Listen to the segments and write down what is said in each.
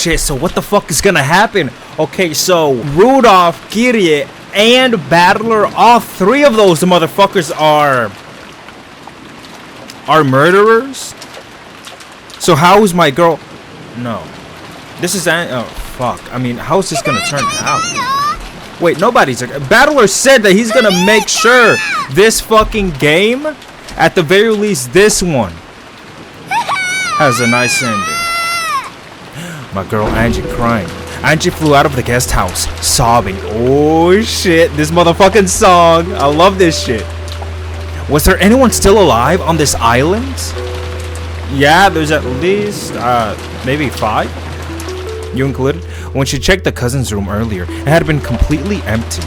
shit, so what the fuck is gonna happen? Okay, so Rudolph, Kirie, and Battler, all three of those motherfuckers are murderers? So how is my girl... No. This is... Oh, fuck. I mean, how is this gonna turn out? Wait, nobody's... Battler said that he's gonna make sure this fucking game, at the very least this one, has a nice ending. My girl Angie crying. Angie flew out of the guest house, sobbing. Oh shit, this motherfucking song. I love this shit. Was there anyone still alive on this island? Yeah, there's at least, maybe 5. You included? When she checked the cousin's room earlier, it had been completely empty.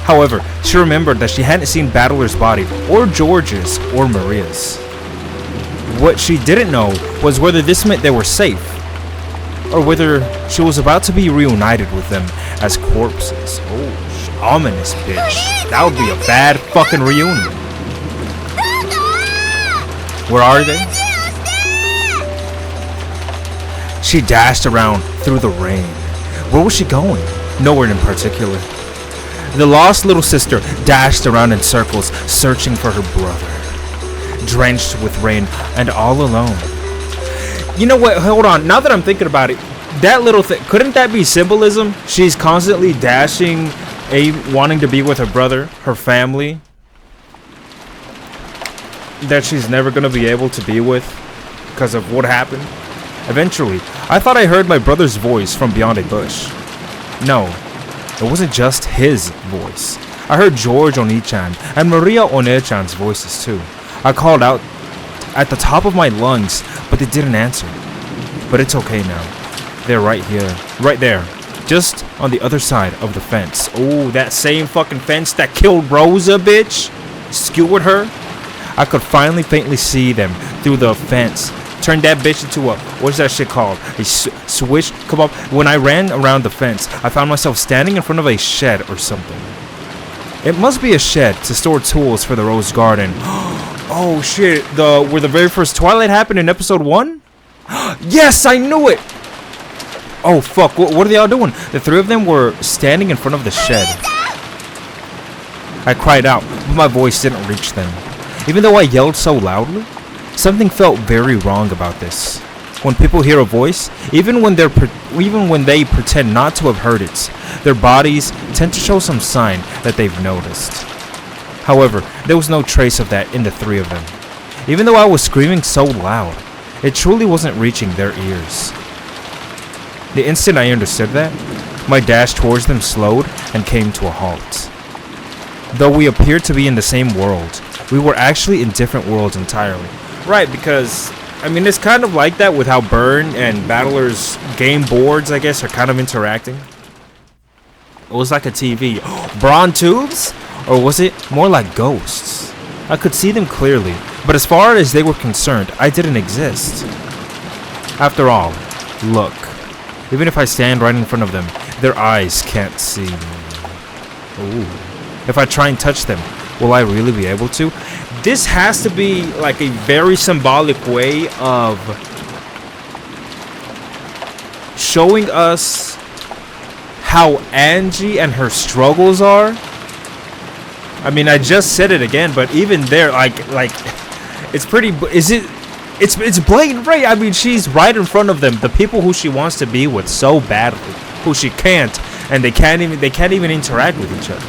However, she remembered that she hadn't seen Battler's body, or George's, or Maria's. What she didn't know was whether this meant they were safe, or whether she was about to be reunited with them as corpses. Oh, ominous bitch. That would be a bad fucking reunion. Where are they? She dashed around through the rain. Where was she going? Nowhere in particular. The lost little sister dashed around in circles, searching for her brother. Drenched with rain and all alone. You know what? Hold on. Now that I'm thinking about it, that little thing, couldn't that be symbolism? She's constantly dashing, wanting to be with her brother, her family, that she's never going to be able to be with because of what happened. Eventually, I thought I heard my brother's voice from beyond a bush. No, it wasn't just his voice. I heard George Oni-chan and Maria One-chan's voices too. I called out at the top of my lungs, but they didn't answer. But it's okay now. They're right here, right there, just on the other side of the fence. Oh, that same fucking fence that killed Rosa, bitch, skewered her. I could finally faintly see them through the fence. Turned that bitch into a, what's that shit called? A swish? Come up. When I ran around the fence, I found myself standing in front of a shed or something. It must be a shed to store tools for the rose garden. Oh shit, where the very first Twilight happened in episode 1? Yes, I knew it! Oh fuck, what are they all doing? The 3 of them were standing in front of the shed. I cried out, but my voice didn't reach them. Even though I yelled so loudly, something felt very wrong about this. When people hear a voice, even when they pretend not to have heard it, their bodies tend to show some sign that they've noticed. However, there was no trace of that in the 3 of them. Even though I was screaming so loud, it truly wasn't reaching their ears. The instant I understood that, my dash towards them slowed and came to a halt. Though we appeared to be in the same world, we were actually in different worlds entirely. Right, because, I mean, it's kind of like that with how Burn and Battler's game boards, I guess, are kind of interacting. It was like a TV. Brawn tubes? Or was it more like ghosts? I could see them clearly, but as far as they were concerned, I didn't exist. After all, look. Even if I stand right in front of them, their eyes can't see me. Ooh. If I try and touch them, will I really be able to? This has to be like a very symbolic way of showing us how Angie and her struggles are. I mean, I just said it again, but even there, like it's pretty. It's blatant, right? I mean, she's right in front of them, the people who she wants to be with so badly, who she can't, and they can't even interact with each other.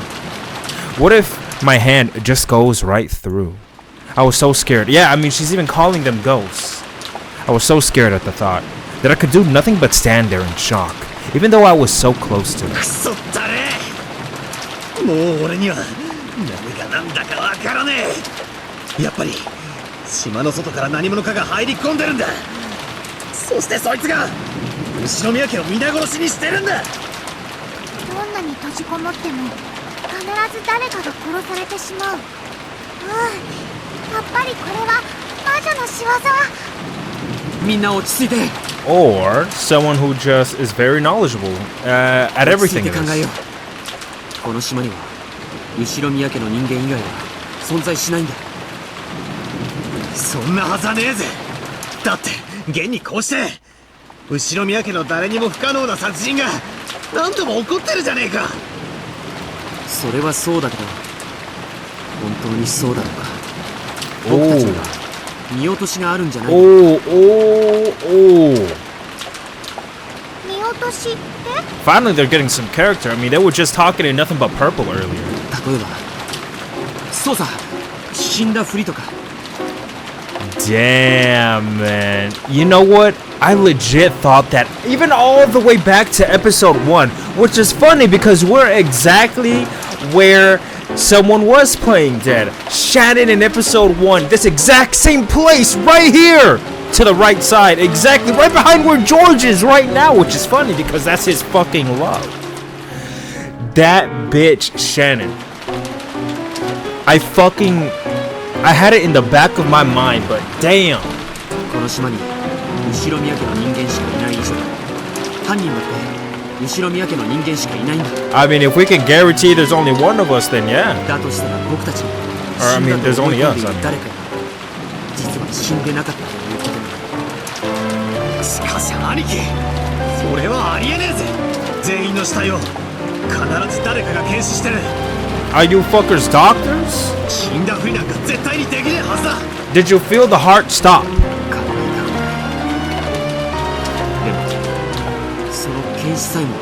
What if my hand just goes right through? I was so scared. Yeah, I mean, she's even calling them ghosts. I was so scared at the thought that I could do nothing but stand there in shock, even though I was so close to her. 島の外から何者かが入り込んでるんだ。そしてそいつが後ろ宮家を皆殺しにしてるんだ。どんなに閉じこもっても必ず誰かが殺されてしまう。やっぱりこれは魔女の仕業。みんな落ち着いて。Or someone who just is very knowledgeable at everything. 考えよう。この島には後ろ宮家の人間以外は存在しないんだ。そんなはずはねえぜ。だって現にこうして後ろ宮家の誰にも不可能な殺人が何度も起こってるじゃねえか。それはそうだけど、本当にそうだろうか。僕たちには見落としがあるんじゃないか。見落としって？ Finally, they're getting some character. I mean, they were just talking in nothing but purple earlier. 例えばそうさ、死んだふりとか。 Damn, man. You know what? I legit thought that even all the way back to episode 1, which is funny because we're exactly where someone was playing dead. Shannon in episode 1, this exact same place right here to the right side, exactly right behind where George is right now, which is funny because that's his fucking love. That bitch Shannon. I had it in the back of my mind, but damn. この島に後ろ宮家の人間しかいない以上、犯人だって後ろ宮家の人間しかいないんだ。 I mean, if we can guarantee there's only one of us, then yeah. だとしたら僕たち Or, I 死ん mean, だ there's と思い only 込ん us. でい I る mean. 誰かが実は死んでなかったということになる。しかし兄貴、それはありえねえぜ。全員の死体を必ず誰かが検視してる。 Are you fuckers doctors? 死んだふりなんか絶対にできねえはずだ。 Did you feel the heart stop? 考えたくない。でもその検視さえも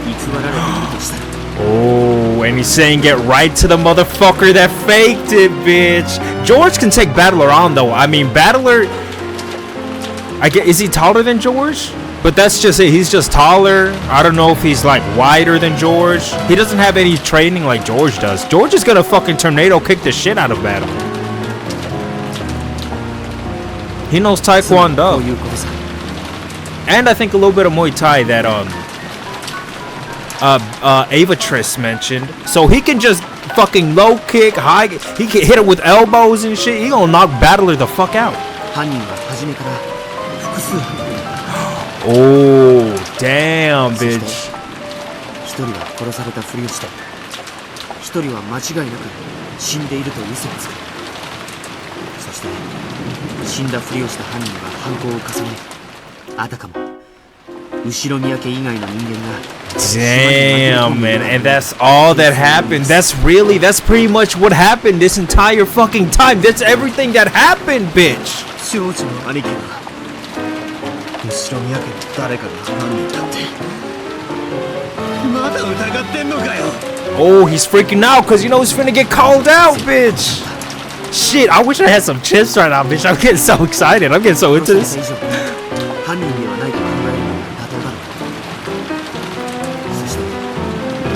偽られているとしたら Oh, and he's saying get right to the motherfucker that faked it, bitch. George can take Battler on though. I mean, Battler, is he taller than George? But that's just it. He's just taller. I don't know if he's like wider than George. He doesn't have any training like George does. George is gonna fucking tornado kick the shit out of Battler. He knows こう Taekwondo. いうことさ。 And I think a little bit of Muay Thai that Avatris mentioned. So he can just fucking low kick, high. He can hit it with elbows and shit. He gonna knock Battler the fuck out. 犯人は初めから複数犯人だ。 Oh, damn, そして bitch. 一人は殺されたふりをして一人は間違いなく死んでいると嘘をつく。そして死んだふりをした犯人は犯行を重ね、あたかも後ろ宮家以外の人間が Damn, man. And that's all that happened. That's pretty much what happened this entire fucking time. That's everything that happened, bitch. 長女の兄貴は後ろ宮家の誰かが犯人だってまだ疑ってんのかよ。 Oh, he's freaking out because you know he's finna get called out, bitch. Shit, I wish I had some chips right now, bitch. I'm getting so excited. I'm getting so into 殺 this. された以上犯人ではないと考えるのが妥当だろう。そして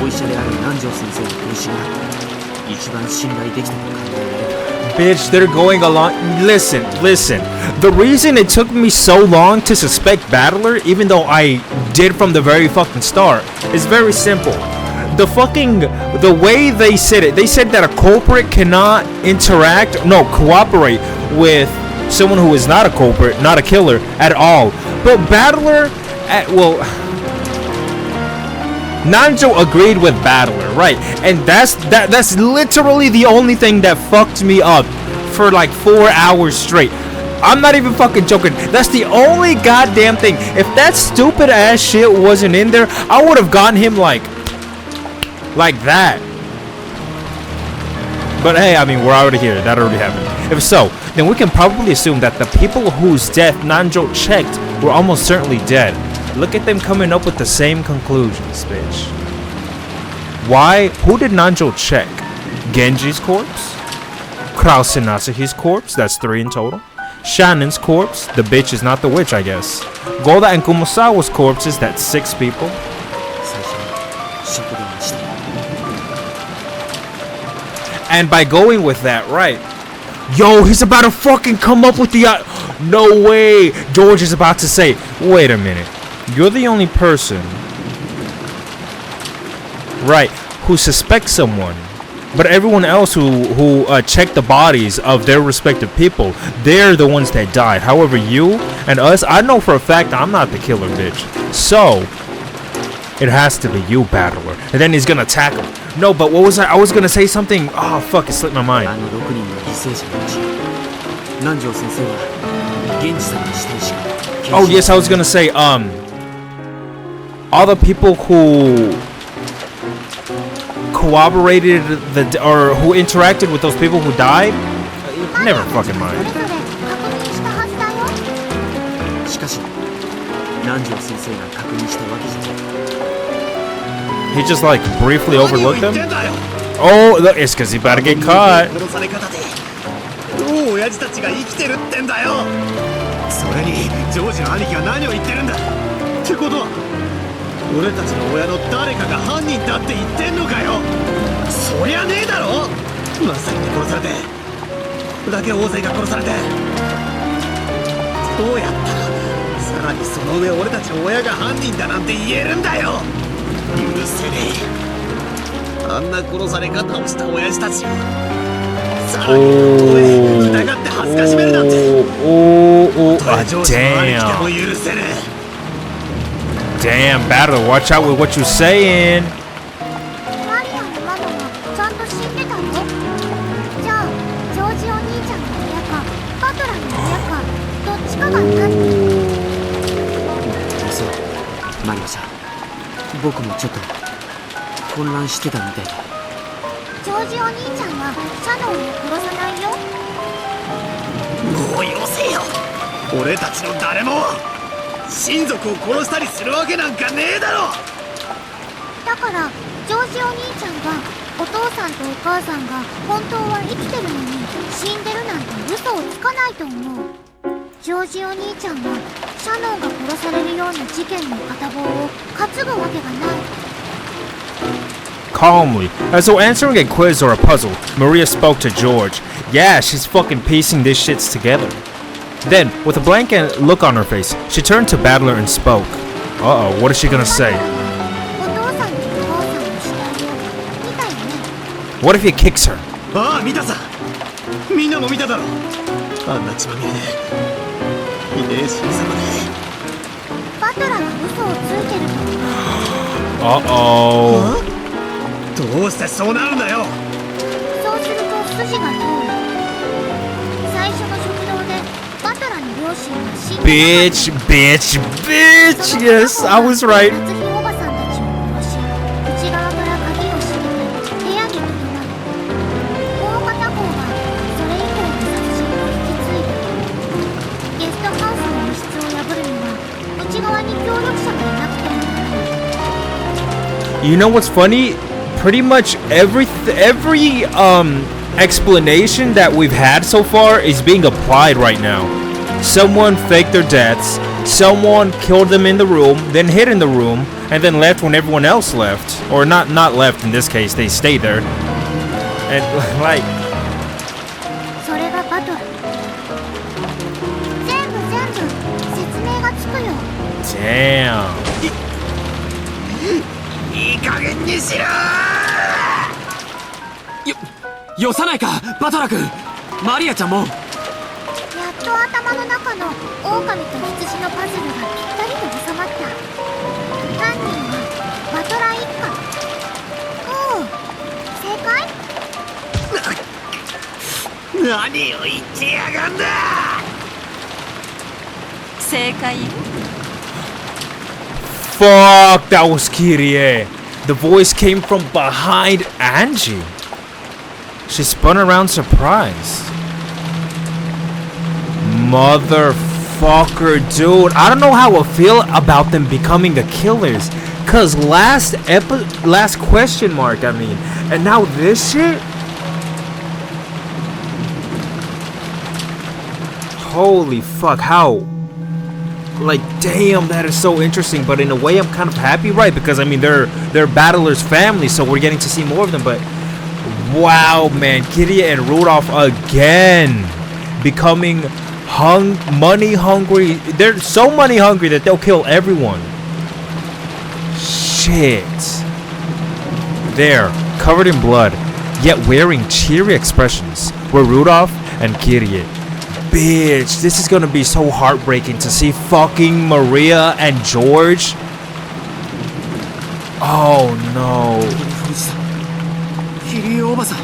お医者である南條先生の病死が一番信頼できたと考えられる。 Bitch, they're going along. Listen. The reason it took me so long to suspect Battler, even though I did from the very fucking start, is very simple. The way they said it, they said that a culprit cannot cooperate with someone who is not a culprit, not a killer at all. But Battler, Nanjo agreed with Battler, right? And that's literally the only thing that fucked me up for like 4 hours straight. I'm not even fucking joking. That's the only goddamn thing. If that stupid ass shit wasn't in there, I would have gotten him like that. But hey, I mean, we're already here. That already happened. If so, then we can probably assume that the people whose death Nanjo checked were almost certainly dead. Look at them coming up with the same conclusions, bitch. Why? Who did Nanjo check? Genji's corpse? Krause and Asahi's corpse? That's 3 in total. Shannon's corpse? The bitch is not the witch, I guess. Golda and Kumasawa's corpses? That's 6 people. 最初に食堂にした。 And by going with that, right? Yo, he's about to fucking come up with the... No way! George is about to say, wait a minute. You're the only person, right, who suspects someone. But everyone else who checked the bodies of their respective people, they're the ones that died. However, you and us, I know for a fact I'm not the killer, bitch. So, it has to be you, Battler. And then he's gonna attack him. No, but what was I was gonna say something. Oh, fuck, it slipped my mind. あの6人の犠牲者のうち南條先生は現地さんの死体しか Oh yes, I was gonna say, all the people who corroborated or who interacted with those people who died, never fucking mind. それぞれ確認したはずだよ。しかし南條先生が確認したわけじゃない。 He just like briefly 何を overlooked 言って them. んだよ。 Oh, look, it's because he about to get caught. 殺され方でどう親父たちが生きてるってんだよ。それにジョージの兄貴は何を言ってるんだってことは俺たちの親の誰かが犯人だって言ってんのかよ。そりゃねえだろ。マサイに殺されてこれだけ大勢が殺されてどうやったらさらにその上俺たちの親が犯人だなんて言えるんだよ。許せねえ。あんな殺され方をした親父たちをさらに疑って恥ずかしめるなんて Oh, たとえジョージの兄貴で damn. も許せねえ。 Damn, Battler, watch out with what you saying. マリアのママはちゃんと死んでたの？じゃあジョージお兄ちゃんの親かバトラーの親かどっちかが犯人。そうマリアさん、僕もちょっと混乱してたみたいだ。ジョージお兄ちゃんはシャノンを殺さないよ。もうよせよ。俺たちの誰も親族を殺したりするわけなんかねえだろ。だからジョージお兄ちゃんがお父さんとお母さんが本当は生きてるのに死んでるなんて嘘をつかないと思う。ジョージお兄ちゃんはシャノンが殺されるような事件の片棒を担ぐわけがない。 Calmly, as though answering a quiz or a puzzle, Maria spoke to George. Yeah, she's fucking piecing these shits together. Then, with a blank look on her face, she turned to Battler and spoke. Uh-oh, what is she gonna say? お父さんとお母さんの死体を見たよね。 What if he kicks her? ああ見たさ。みんなも見ただろ。あんな血まみれでひでえ死に様で。バトラーが嘘をついてると思う。 Uh-oh. どうしてそうなるんだよ。そうすると筋が通る。最初の食堂でバトラーの両親が死んで Bitch, bitch, bitch! Yes, I was right. 夏日おばさんたちを殺し、内側から鍵を閉めて部屋にとどまる。もう片方はそれ以降の殺人を引き継いだ。ゲストハウスの密室を破るには内側に協力者がいなくてもならない。 You know what's funny? Pretty much every explanation that we've had so far is being applied right now. Someone faked their deaths, someone killed them in the room, then hid in the room, and then left when everyone else left. Or not left in this case, they stayed there. And like それがバトル。全部説明がつくよ。 damn. いい加減にしろ。よさないかバトラ君。マリアちゃんも。やっと頭の中の狼と羊のパズルがぴったりと収まった。犯人はバトラ一家。おう、正解？何を言ってやがんだ。正解よ。 Fuck, that was Kyrie. The voice came from behind Angie. She spun around surprised. Motherfucker, dude. I don't know how I feel about them becoming the killers. Cause last question mark, I mean. And now this shit? Holy fuck, how? Like, damn, that is so interesting. But in a way, I'm kind of happy, right? Because I mean, they're Battler's family, so we're getting to see more of them. But wow, man, Kitty and Rudolph again becoming money hungry. They're so money hungry that they'll kill everyone. Shit. There, covered in blood, yet wearing cheery expressions, were Rudolph and Kitty. Bitch, this is gonna be so heartbreaking to see fucking Maria and George. Oh no. キリおばさん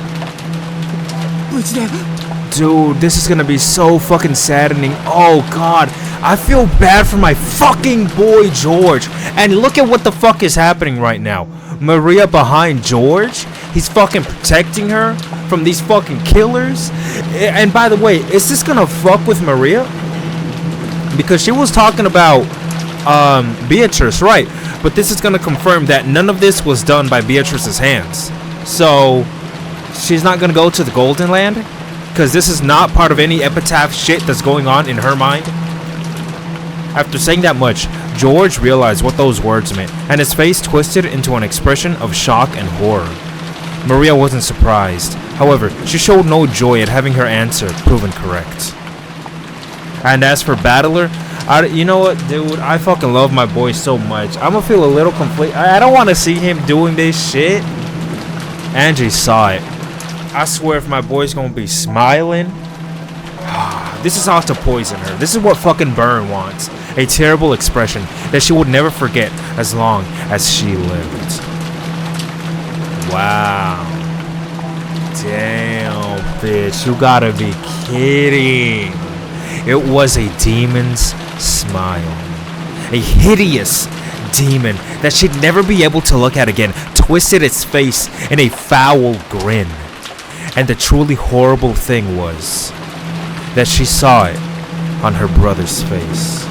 無事で。 Dude, this is gonna be so fucking saddening. Oh god, I feel bad for my fucking boy George. And look at what the fuck is happening right now. Maria behind George. He's fucking protecting her from these fucking killers. And by the way, is this gonna fuck with Maria? Because she was talking about Beatrice, right? But this is gonna confirm that none of this was done by Beatrice's hands. So she's not gonna go to the Golden Land? Because this is not part of any epitaph shit that's going on in her mind. After saying that much, George realized what those words meant, and his face twisted into an expression of shock and horror. Maria wasn't surprised. However, she showed no joy at having her answer proven correct. And as for Battler, you know what, dude? I fucking love my boy so much. I'm gonna feel a little conflict. I don't want to see him doing this shit. Angie saw it. I swear if my boy's gonna be smiling. This is how to poison her. This is what fucking Byrne wants. A terrible expression that she would never forget as long as she lived. Wow. Damn, bitch. You gotta be kidding. It was a demon's smile. A hideous demon that she'd never be able to look at again twisted its face in a foul grin. And the truly horrible thing was that she saw it on her brother's face.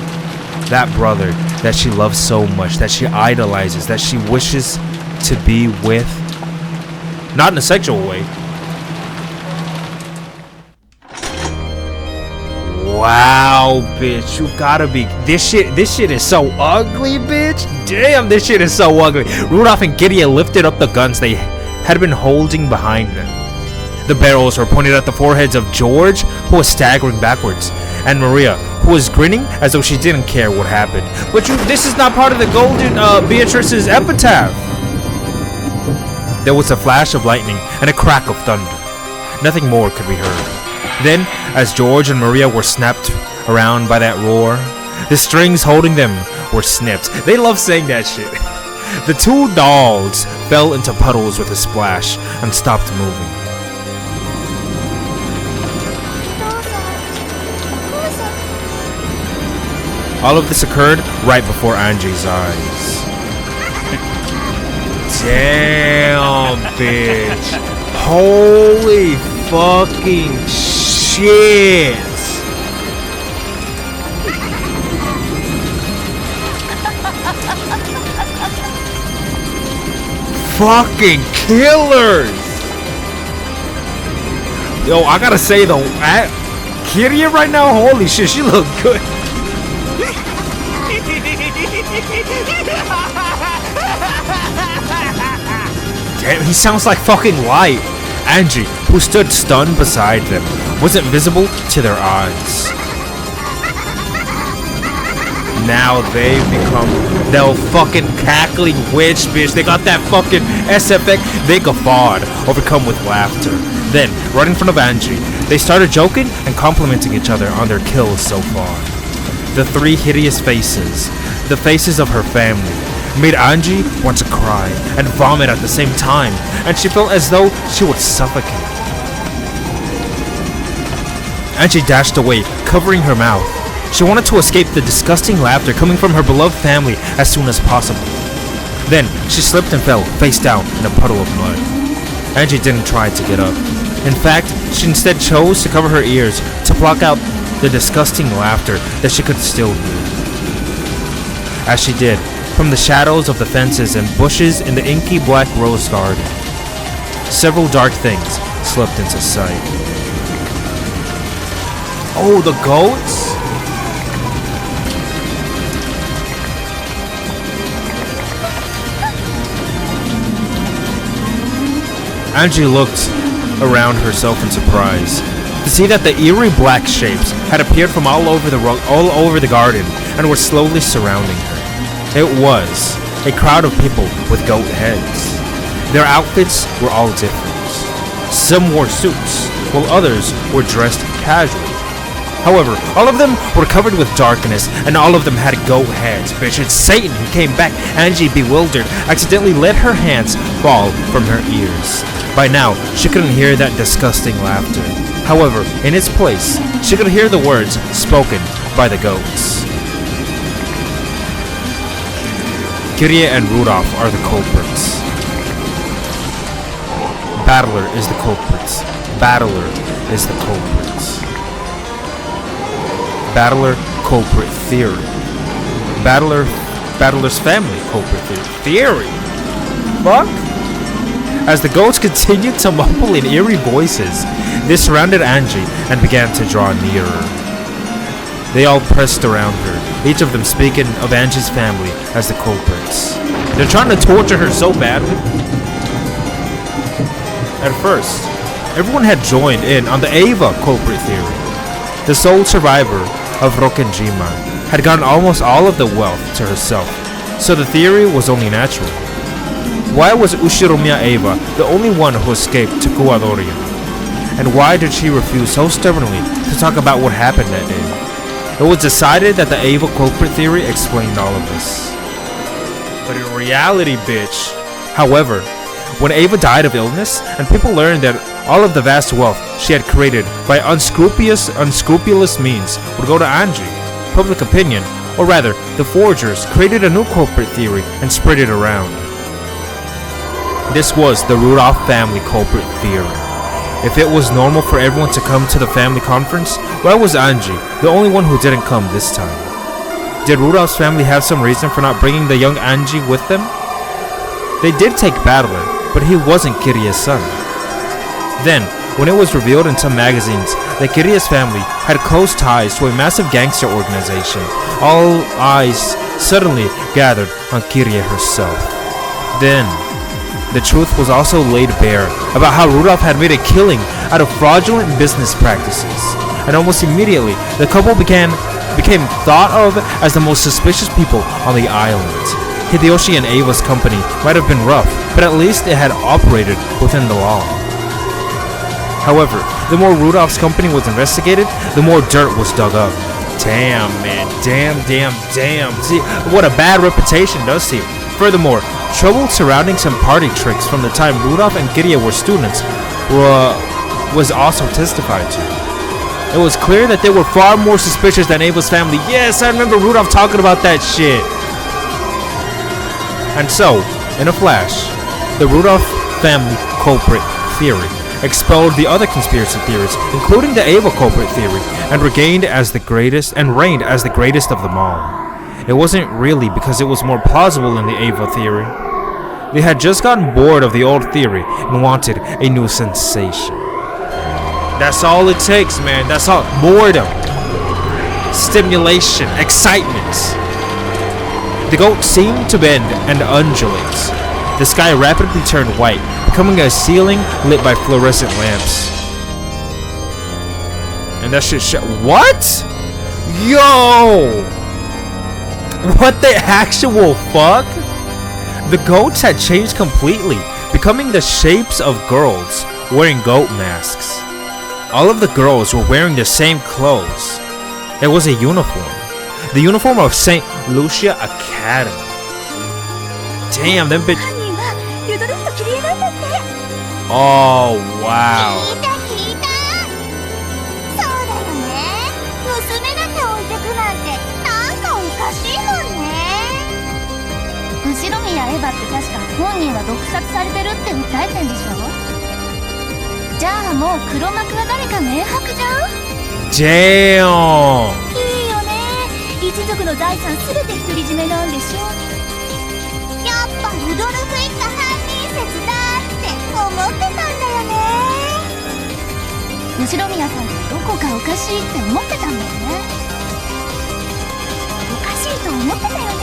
That brother that she loves so much, that she idolizes, that she wishes to be with. Not in a sexual way. Wow, bitch, you gotta be. This shit is so ugly, bitch. Damn, this shit is so ugly. Rudolph and Gideon lifted up the guns they had been holding behind them. The barrels were pointed at the foreheads of George, who was staggering backwards, and Maria, who was grinning as though she didn't care what happened. But this is not part of the Golden Beatrice's epitaph. There was a flash of lightning and a crack of thunder. Nothing more could be heard. Then, as George and Maria were snapped around by that roar, the strings holding them were snipped. They love saying that shit. The two dolls fell into puddles with a splash and stopped moving. All of this occurred right before Angie's eyes. Damn, bitch. Holy fucking shit. Fucking killers. Yo, I gotta say though, Kiria right now, holy shit, she look good. Damn, he sounds like fucking Light. Angie, who stood stunned beside them, wasn't visible to their eyes. Now they've become the fucking cackling witch, bitch. They got that fucking SFX. They guffawed, overcome with laughter. Then, right in front of Angie, they started joking and complimenting each other on their kills so far. The three hideous faces, the faces of her family, made Angie want to cry and vomit at the same time, and she felt as though she would suffocate. Angie dashed away, covering her mouth. She wanted to escape the disgusting laughter coming from her beloved family as soon as possible. Then, she slipped and fell face down in a puddle of mud. Angie didn't try to get up. In fact, she instead chose to cover her ears to block out the disgusting laughter that she could still hear. As she did, from the shadows of the fences and bushes in the inky black rose garden, several dark things slipped into sight. Oh, the goats? Angie looked around herself in surprise to see that the eerie black shapes had appeared from all over the garden and were slowly surrounding her. It was a crowd of people with goat heads. Their outfits were all different. Some wore suits, while others were dressed casually. However, all of them were covered with darkness, and all of them had goat heads. Bitch, it's Satan who came back. Angie, bewildered, accidentally let her hands fall from her ears. By now, she couldn't hear that disgusting laughter. However, in its place, she could hear the words spoken by the goats. Kirie and Rudolph are the culprits. Balttler is the culprits. Balttler is the culprits. Balttler culprit theory. Balttler's family culprit theory. Fuck? As the goats continued to mumble in eerie voices, they surrounded Angie and began to draw nearer. They all pressed around her, each of them speaking of Angie's family as the culprits. They're trying to torture her so badly. At first, everyone had joined in on the Eva culprit theory. The sole survivor of Rokkenjima had gotten almost all of the wealth to herself, so the theory was only natural. Why was Ushiromiya Eva the only one who escaped to Kuwadorian? And why did she refuse so stubbornly to talk about what happened that day? It was decided that the Eva culprit theory explained all of this. But in reality, bitch. However, when Eva died of illness and people learned that all of the vast wealth she had created by unscrupulous means would go to Angie, public opinion, or rather, the forgers created a new culprit theory and spread it around. This was the Rudolph family culprit theory. If it was normal for everyone to come to the family conference, why was Angie the only one who didn't come this time? Did Rudolph's family have some reason for not bringing the young Angie with them? They did take Balttler, but he wasn't Kirie's son. Then, when it was revealed in some magazines that Kirie's family had close ties to a massive gangster organization, all eyes suddenly gathered on Kirie herself. Then, the truth was also laid bare about how Rudolph had made a killing out of fraudulent business practices, and almost immediately the couple became thought of as the most suspicious people on the island. Hideyoshi and Ava's company might have been rough, but at least it had operated within the law. However, the more Rudolph's company was investigated, the more dirt was dug up. Damn, man. Damn. See, what a bad reputation does to you. Furthermore, trouble surrounding some party tricks from the time Rudolph and Kirie were students was also testified to. It was clear that they were far more suspicious than Ava's family. Yes, I remember Rudolph talking about that shit. And so, in a flash, the Rudolph family culprit theory expelled the other conspiracy theories, including the Ava culprit theory, and reigned as the greatest of them all. It wasn't really because it was more plausible than the Ava theory. They had just gotten bored of the old theory and wanted a new sensation. That's all it takes, man. That's all. Boredom. Stimulation. Excitement. The goat seemed to bend and undulate. The sky rapidly turned white, becoming a ceiling lit by fluorescent lamps. And that shit what? Yo! What the actual fuck? The goats had changed completely, becoming the shapes of girls wearing goat masks. All of the girls were wearing the same clothes. It was a uniform. The uniform of St. Lucia Academy. Damn, them bitch. Oh, wow. 聞いたそうだよね娘だけ置いてくなんてなんかおかしいもんね後ろ宮エヴァって確か本人は毒殺されてるって訴えてんでしょじゃあもう黒幕は誰か明白じゃん Damn. いいよね一族の財産すべて独り占めなんでしょやっぱルドルフ一家犯人説だって思ってたんだよね後宮さんってどこかおかしいって思ってたんだよねおかしいと思ってたよね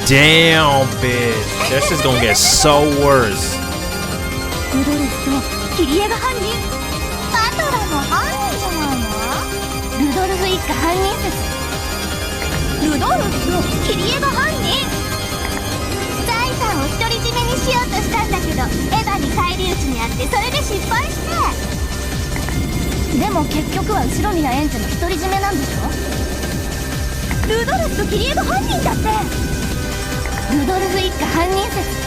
Damn, bitch. This is gonna get so worse. ルドルフとキリエが犯人バトラの犯人じゃないのルドルフ一家犯人説ルドルフとキリエが犯人財産を独り占めにしようとしたんだけどエヴァに返り討ちにあってそれで失敗してでも結局は後宮園児の独り占めなんでしょルドルフとキリエが犯人だってルドルフ一家犯人説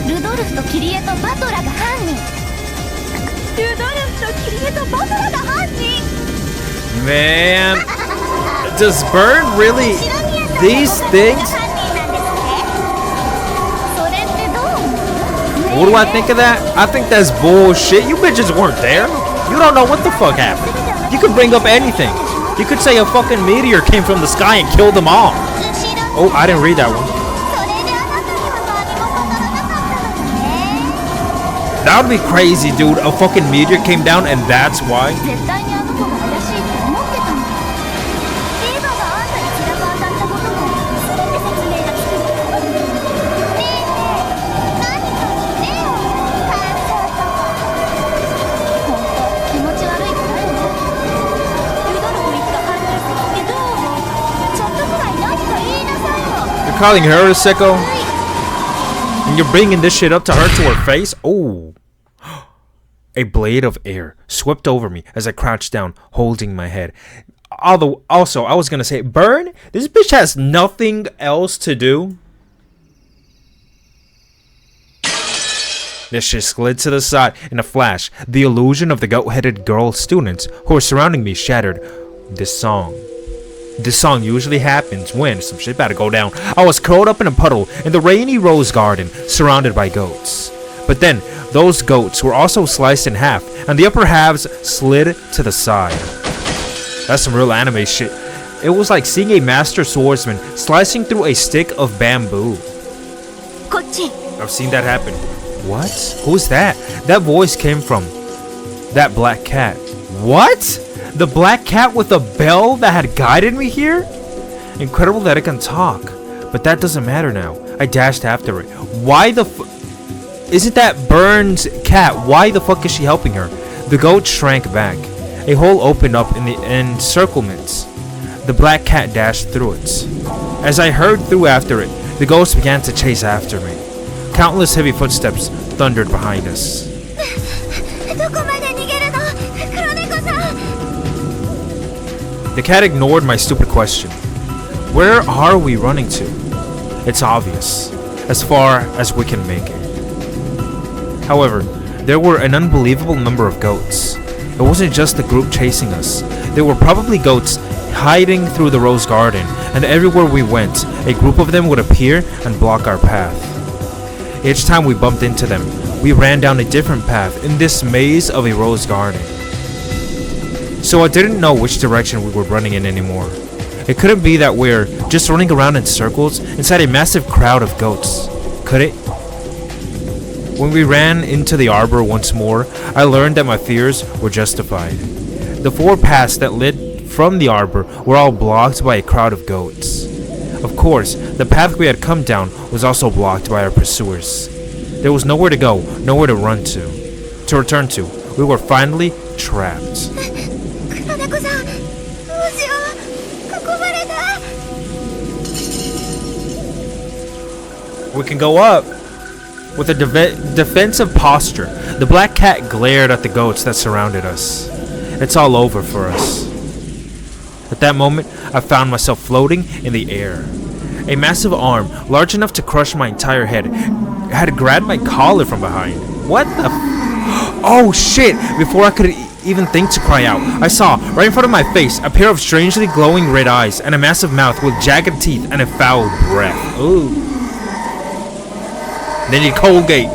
ルドルフとキリエとバトラが犯人ルドルフとキリエとバトラが犯人 Man, does Burn really these things? What do I think of that? I think that's bullshit. You bitches weren't there. You don't know what the fuck happened. You could bring up anything. You could say a fucking meteor came from the sky and killed them all. Oh, I didn't read that one. That would be crazy, dude. A fucking meteor came down and that's why. Calling her a sicko, and you're bringing this shit up to her face. Oh, a blade of air swept over me as I crouched down, holding my head. Although, also, I was gonna say, Burn, this bitch has nothing else to do. This shit slid to the side in a flash. The illusion of the goat-headed girl students who were surrounding me shattered. This song usually happens when some shit about to go down. I was curled up in a puddle in the rainy rose garden, surrounded by goats. But then, those goats were also sliced in half, and the upper halves slid to the side. That's some real anime shit. It was like seeing a master swordsman slicing through a stick of bamboo. I've seen that happen. What? Who's that? That voice came from that black cat. What? The black cat with a bell that had guided me here? Incredible that it can talk. But that doesn't matter now. I dashed after it. Why the Isn't that Burns' cat? Why the fuck is she helping her? The goat shrank back. A hole opened up in the encirclements. The black cat dashed through it. As I hurried through after it, the ghost began to chase after me. Countless heavy footsteps thundered behind us. The cat ignored my stupid question. Where are we running to? It's obvious. As far as we can make it. However, there were an unbelievable number of goats. It wasn't just the group chasing us. There were probably goats hiding through the rose garden, and everywhere we went, a group of them would appear and block our path. Each time we bumped into them, we ran down a different path in this maze of a rose garden. So I didn't know which direction we were running in anymore. It couldn't be that we're just running around in circles inside a massive crowd of goats, could it? When we ran into the arbor once more, I learned that my fears were justified. The 4 paths that led from the arbor were all blocked by a crowd of goats. Of course, the path we had come down was also blocked by our pursuers. There was nowhere to go, nowhere to run to return to. We were finally trapped. We can go up. With a defensive posture, the black cat glared at the goats that surrounded us. It's all over for us. At that moment, I found myself floating in the air. A massive arm, large enough to crush my entire head, had grabbed my collar from behind. What the Oh shit! Before I could even think to cry out, I saw, right in front of my face, a pair of strangely glowing red eyes and a massive mouth with jagged teeth and a foul breath. Ooh. Then you Colgate.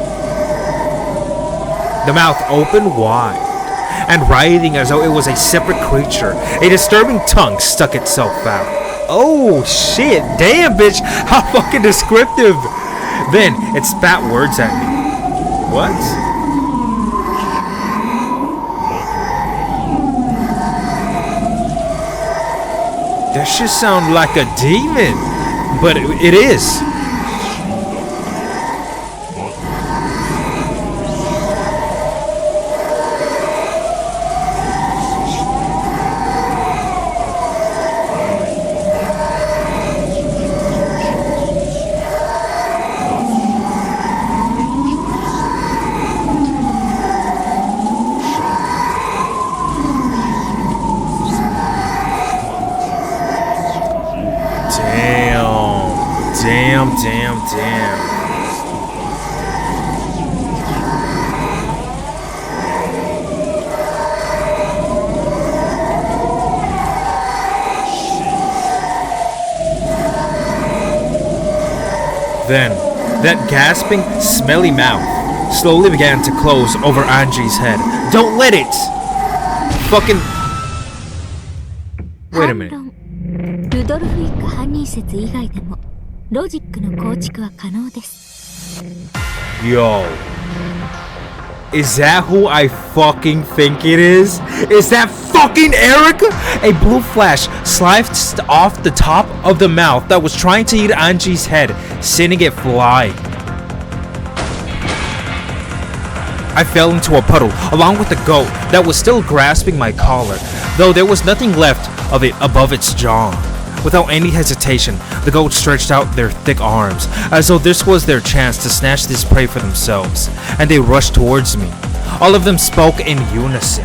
The mouth opened wide and writhing as though it was a separate creature. A disturbing tongue stuck itself out. Oh shit, damn bitch, how fucking descriptive. Then it spat words at me. What? That shit sound like a demon, but it is. Damn. Then, that gasping, smelly mouth slowly began to close over Ange's head. Don't let it! Fucking... Wait a minute. ルドルフィック犯人説以外でもロジックの構築は可能です。 Yo. Is that who I fucking think it is? Is that fucking Erica? A blue flash sliced off the top of the mouth that was trying to eat Ange's head, sending it flying. I fell into a puddle, along with the goat that was still grasping my collar, though there was nothing left of it above its jaw. Without any hesitation, the goat stretched out their thick arms, as though this was their chance to snatch this prey for themselves, and they rushed towards me. All of them spoke in unison.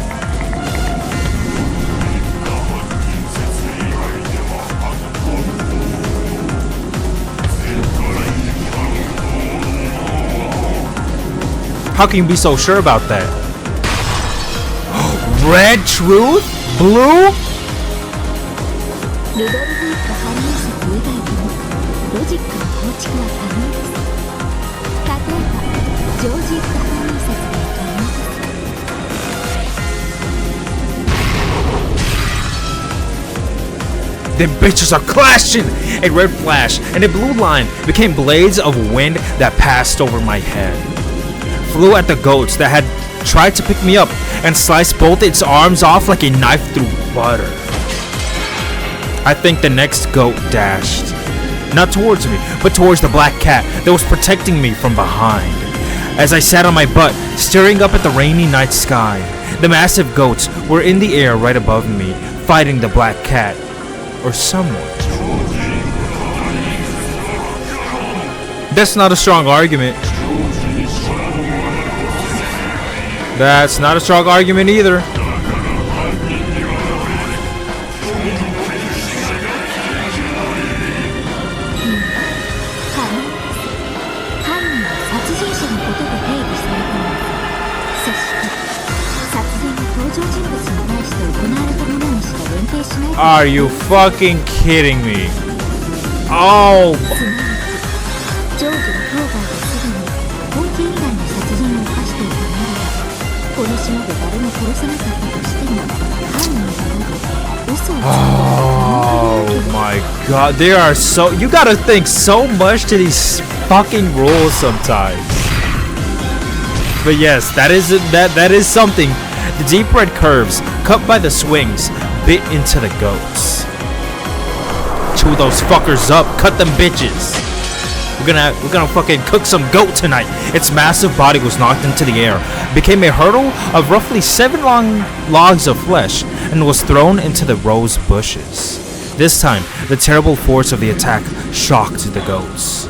How can you be so sure about that? Red truth? Blue? ルドルフィック犯人説以外でもロジックの構築は可能です。例えばジョージック犯人説で可能です。 Them bitches are clashing! A red flash and a blue line became blades of wind that passed over my head. Flew at the goats that had tried to pick me up and sliced both its arms off like a knife through butter. I think the next goat dashed. Not towards me, but towards the black cat that was protecting me from behind. As I sat on my butt, staring up at the rainy night sky, the massive goats were in the air right above me, fighting the black cat. Or someone. That's not a strong argument. That's not a strong argument either. Are you fucking kidding me? Oh! Oh my god, they are so... You gotta think so much to these fucking rules sometimes. But yes, that is something. The deep red curves, cut by the swings, bit into the goats. Chew those fuckers up, cut them bitches. We're gonna fucking cook some goat tonight. Its massive body was knocked into the air, became a hurdle of roughly 7 long logs of flesh, and was thrown into the rose bushes. This time, the terrible force of the attack shocked the goats.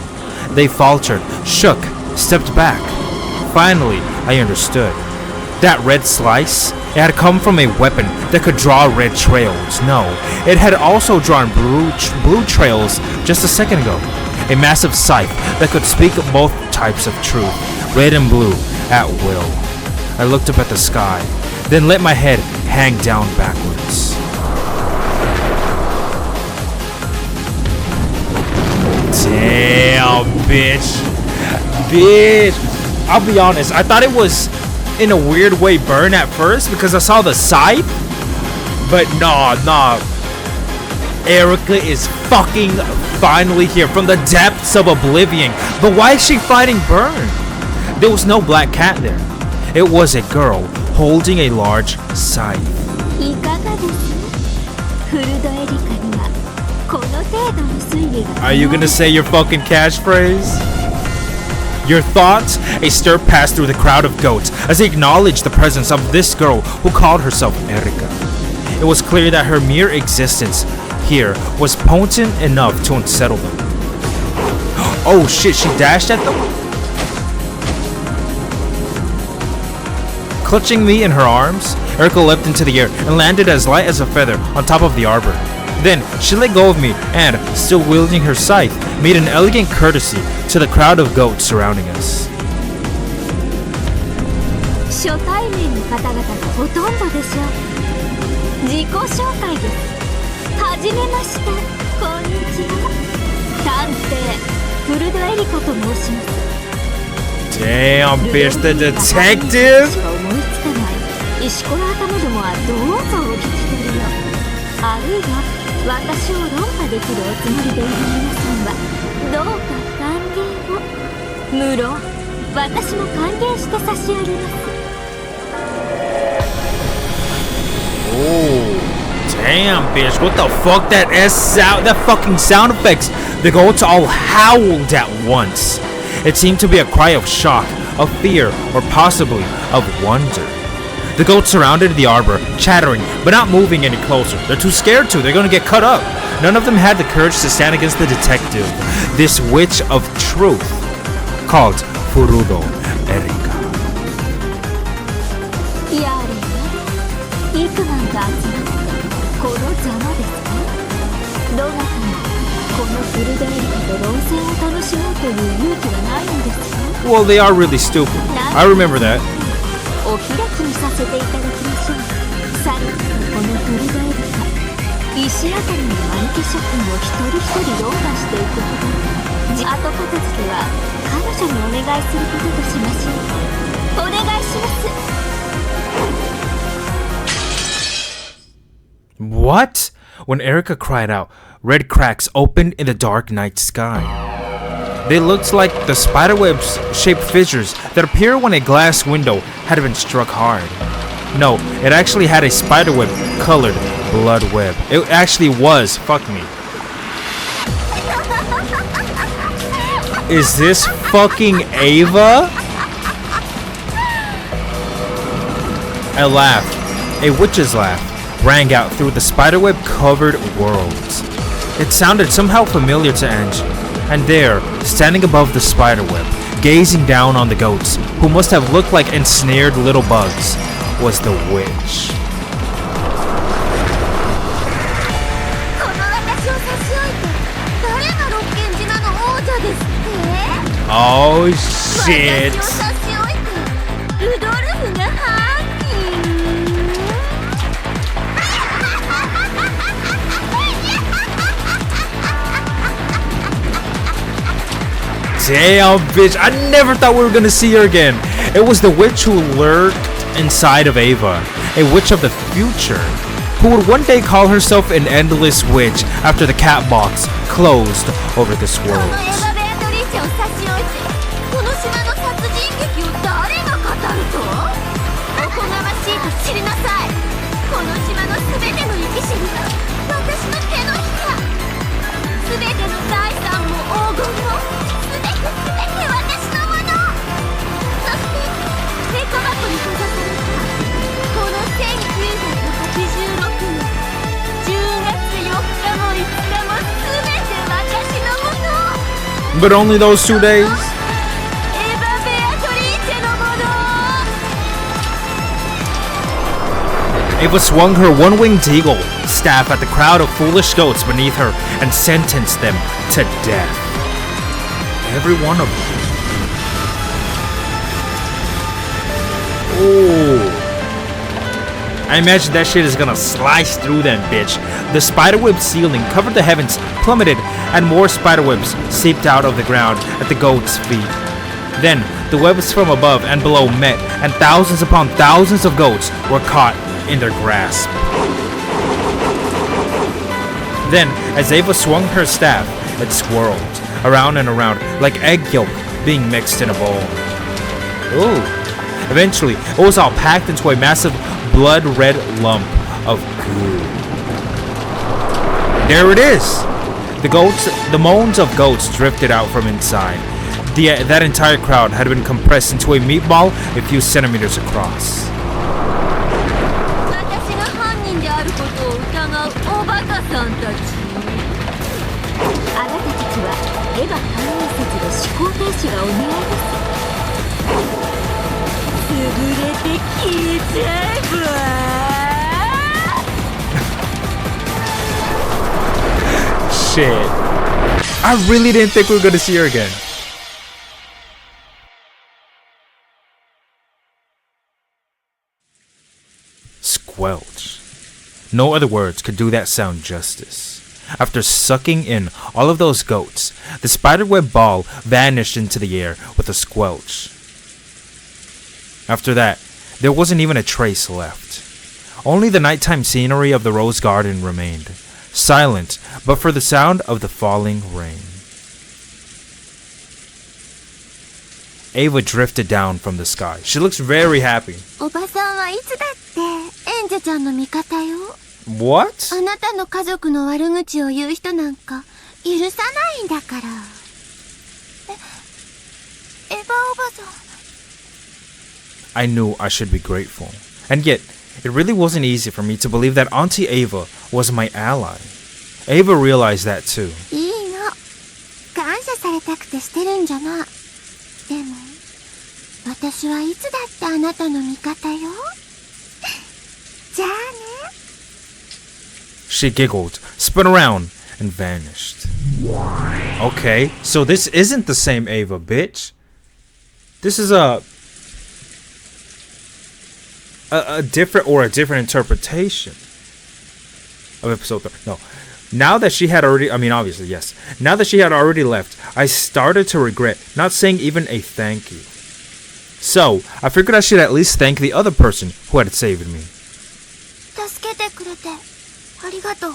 They faltered, shook, stepped back. Finally, I understood. That red slice, it had come from a weapon that could draw red trails. No, it had also drawn blue trails just a second ago. A massive scythe that could speak both types of truth, red and blue, at will. I looked up at the sky, then let my head hang down backwards. Damn, bitch. Bitch. I'll be honest, I thought it was in a weird way burn at first because I saw the scythe, but nah. Erica is fucking finally here from the depths of oblivion. But why is she fighting Burn? There was no black cat there. It was a girl holding a large scythe. Are you gonna say your fucking catchphrase? Your thoughts? A stir passed through the crowd of goats as they acknowledged the presence of this girl who called herself Erica. It was clear that her mere existence here was potent enough to unsettle them. Oh shit, she dashed at them? Clutching me in her arms, Erica leapt into the air and landed as light as a feather on top of the arbor. Then, she let go of me and, still wielding her scythe, made an elegant courtesy to the crowd of goats surrounding us. フルドエリカと申します。 Damn, bitch, the detective? しか思いつかない石ころ頭どもはどうぞお聞き取りよ。あるいは私を論破できるおつもりでいる皆さんはどうか歓迎を。無論私も歓迎して差し上げます。 Oh, damn, bitch. What the fuck? That sound, that fucking sound effects. The goats all howled at once. It seemed to be a cry of shock, of fear, or possibly of wonder. The goats surrounded the arbor, chattering, but not moving any closer. They're too scared to. They're gonna get cut up. None of them had the courage to stand against the detective, this witch of truth, called Furudo Erika. やれやれ、幾万が集まったこのざまですか。どなたもこのフルドエリカと論戦を楽しもうという勇気はないのですか。 Well, they are really stupid. I remember that. お開きにさせていただきましょう。さっきこのフルドエリカ、石あたりのマヌケ諸君を一人一人論破していくほど、後片付けは彼女にお願いすることとしましょう。お願いします。 What? When Erika cried out, red cracks opened in the dark night sky. They looked like the spiderweb-shaped fissures that appear when a glass window had been struck hard. No, it actually had a spiderweb-colored blood web. It actually was. Fuck me. Is this fucking Ava? A laugh, a witch's laugh, rang out through the spiderweb-covered worlds. It sounded somehow familiar to Ange, and there, standing above the spiderweb, gazing down on the goats, who must have looked like ensnared little bugs, was the witch. Oh shit. Damn, bitch. I never thought we were gonna see her again. It was the witch who lurked inside of Ava, a witch of the future, who would one day call herself an endless witch after the cat box closed over this world. But only those 2 days? Ava swung her one-winged eagle staff at the crowd of foolish goats beneath her and sentenced them to death. Every one of them. Ooh. I imagine that shit is gonna slice through them, bitch. The spiderweb ceiling covered the heavens, plummeted, and more spiderwebs seeped out of the ground at the goats' feet. Then, the webs from above and below met, and thousands upon thousands of goats were caught in their grasp. Then, as Ava swung her staff, it swirled around and around like egg yolk being mixed in a bowl. Ooh. Eventually, it was all packed into a massive blood-red lump of goo. There it is! The moans of goats drifted out from inside. That entire crowd had been compressed into a meatball a few centimeters across. Shit. I really didn't think we were gonna see her again. Squelch. No other words could do that sound justice. After sucking in all of those goats, the spiderweb ball vanished into the air with a squelch. After that, there wasn't even a trace left. Only the nighttime scenery of the rose garden remained, silent but for the sound of the falling rain. Ava drifted down from the sky. She looks very happy. おばさんはいつだってエンジェちゃんの味方よ。 What? あなたの家族の悪口を言う人なんか許さないんだから。エヴァおばさん。 I knew I should be grateful. And yet, it really wasn't easy for me to believe that Auntie Ava was my ally. Ava realized that too. いいの。感謝されたくてしてるんじゃな。でも、私はいつだってあなたの味方よ。じゃあね。 She giggled, spun around, and vanished. Okay, so this isn't the same Ava, bitch. This is a different interpretation of episode 3. No. Now that she had already, obviously, yes. Now that she had already left, I started to regret not saying even a thank you. So, I figured I should at least thank the other person who had saved me. 助けてくれてありがとう。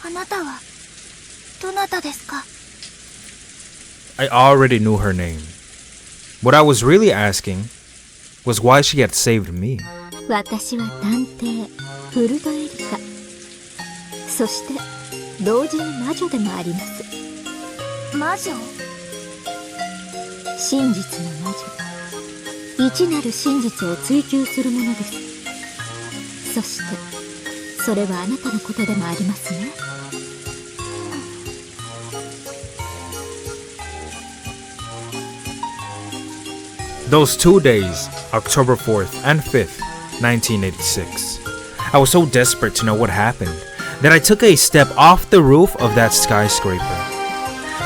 あなたはどなたですか？ I already knew her name. What I was really asking was why she had saved me. 私は探偵フルドエリカ、そして同時に魔女でもあります。魔女？真実の魔女、一なる真実を追求するものです。そしてそれはあなたのことでもありますね。 Those 2 days, October 4th and 5th, 1986. I was so desperate to know what happened that I took a step off the roof of that skyscraper,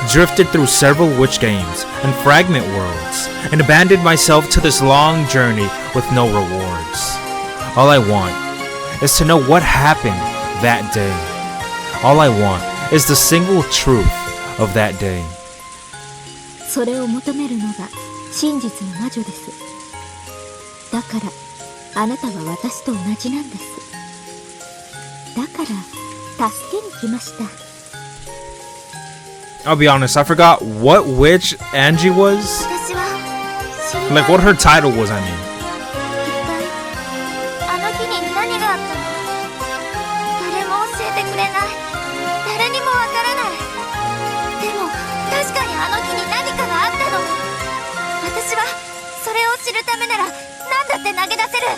drifted through several witch games and fragment worlds, and abandoned myself to this long journey with no rewards. All I want is to know what happened that day. All I want is the single truth of that day. それを求めるのが真実の魔女です。だからあなたは私と同じなんです。だから助けに来ました。 I'll be honest, I forgot what witch Angie was. 私は知りたい。 Like what her title was, I mean. 一体あの日に何があったの？誰も教えてくれない。誰にもわからない。でも確かにあの日に何かがあったの。私はそれを知るためなら何だって投げ出せる。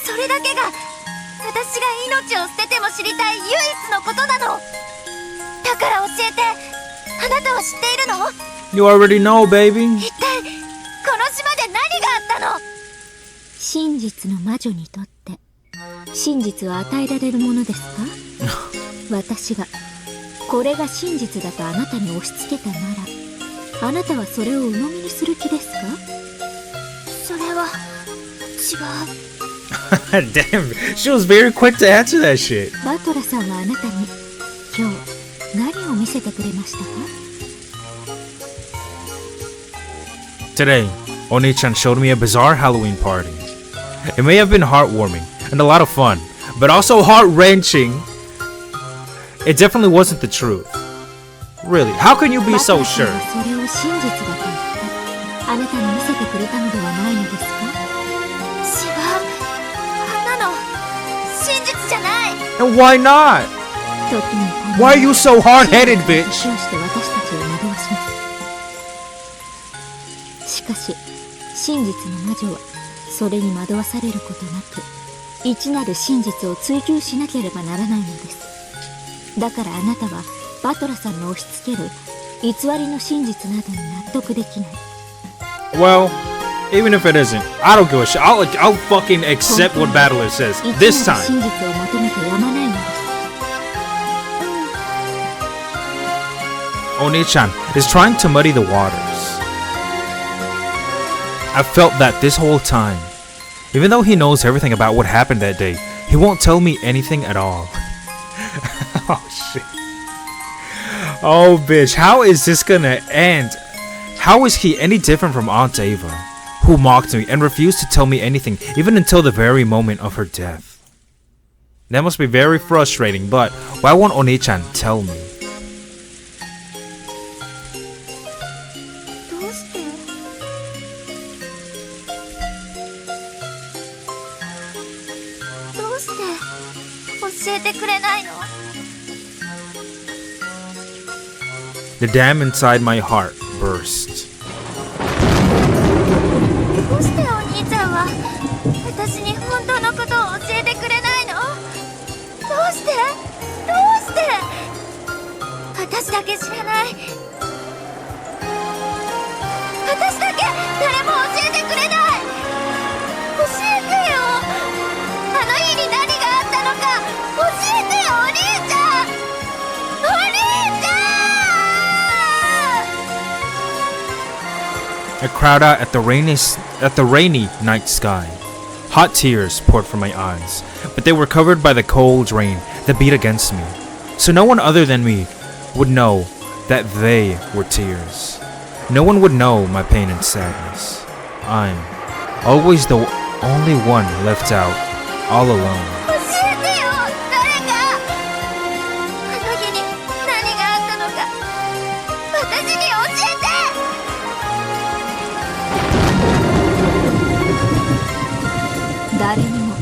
それだけが私が命を捨てても知りたい唯一のことなの。だから教えて。あなたは知っているの？ You already know, baby. 一体この島で何があったの？真実の魔女にとって真実を与えられるものですか？私がこれが真実だとあなたに押し付けたなら、あなたはそれを鵜呑みにする気ですか？それは違う。 Damn, she was very quick to answer that shit. バトラさんはあなたに今日何を見せてくれましたか？ Today, Oni-chan showed me a bizarre Halloween party. It may have been heartwarming and a lot of fun, but also heart-wrenching. It definitely wasn't the truth. Really, how can you be so sure? バトラさんはそれを真実だと言ってあなたに見せてくれたのではないのですか？違う。あんなの真実じゃない。 And why not? 時に Why are you so hard-headed, 真 bitch? 実をして私たちを惑わします。しかし真実の魔女はそれに惑わされることなく一なる真実を追求しなければならないのです。だからあなたはバトラさんの押し付ける偽りの真実などに納得できない。 Well, even if it isn't, I don't give a shit. I'll fucking accept what Battler says 一 this なる time. 真実を求めてやまないのです。 Oni-chan is trying to muddy the waters. I've felt that this whole time. Even though he knows everything about what happened that day, he won't tell me anything at all. Oh shit. Oh bitch, how is this gonna end? How is he any different from Aunt Ava, who mocked me and refused to tell me anything even until the very moment of her death? That must be very frustrating, but why won't Oni-chan tell me? どうしてどうして教えてくれないの？ The dam inside my heart burst. どうしてお兄ちゃんは私に本当のことを教えてくれないの？どうしてどうして私だけ知らない。私だけ誰も教えてくれない。教えてよ。あの日に何があったのか教えてよ、お兄ちゃん。お兄ちゃん。 I cried out at the rainy night sky. Hot tears poured from my eyes, but they were covered by the cold rain that beat against me. So no one other than me would know that they were tears. No one would know my pain and sadness. I'm always the only one left out, all alone. 教えてよ、誰か。あの日に何があったのか私に教えて。誰にも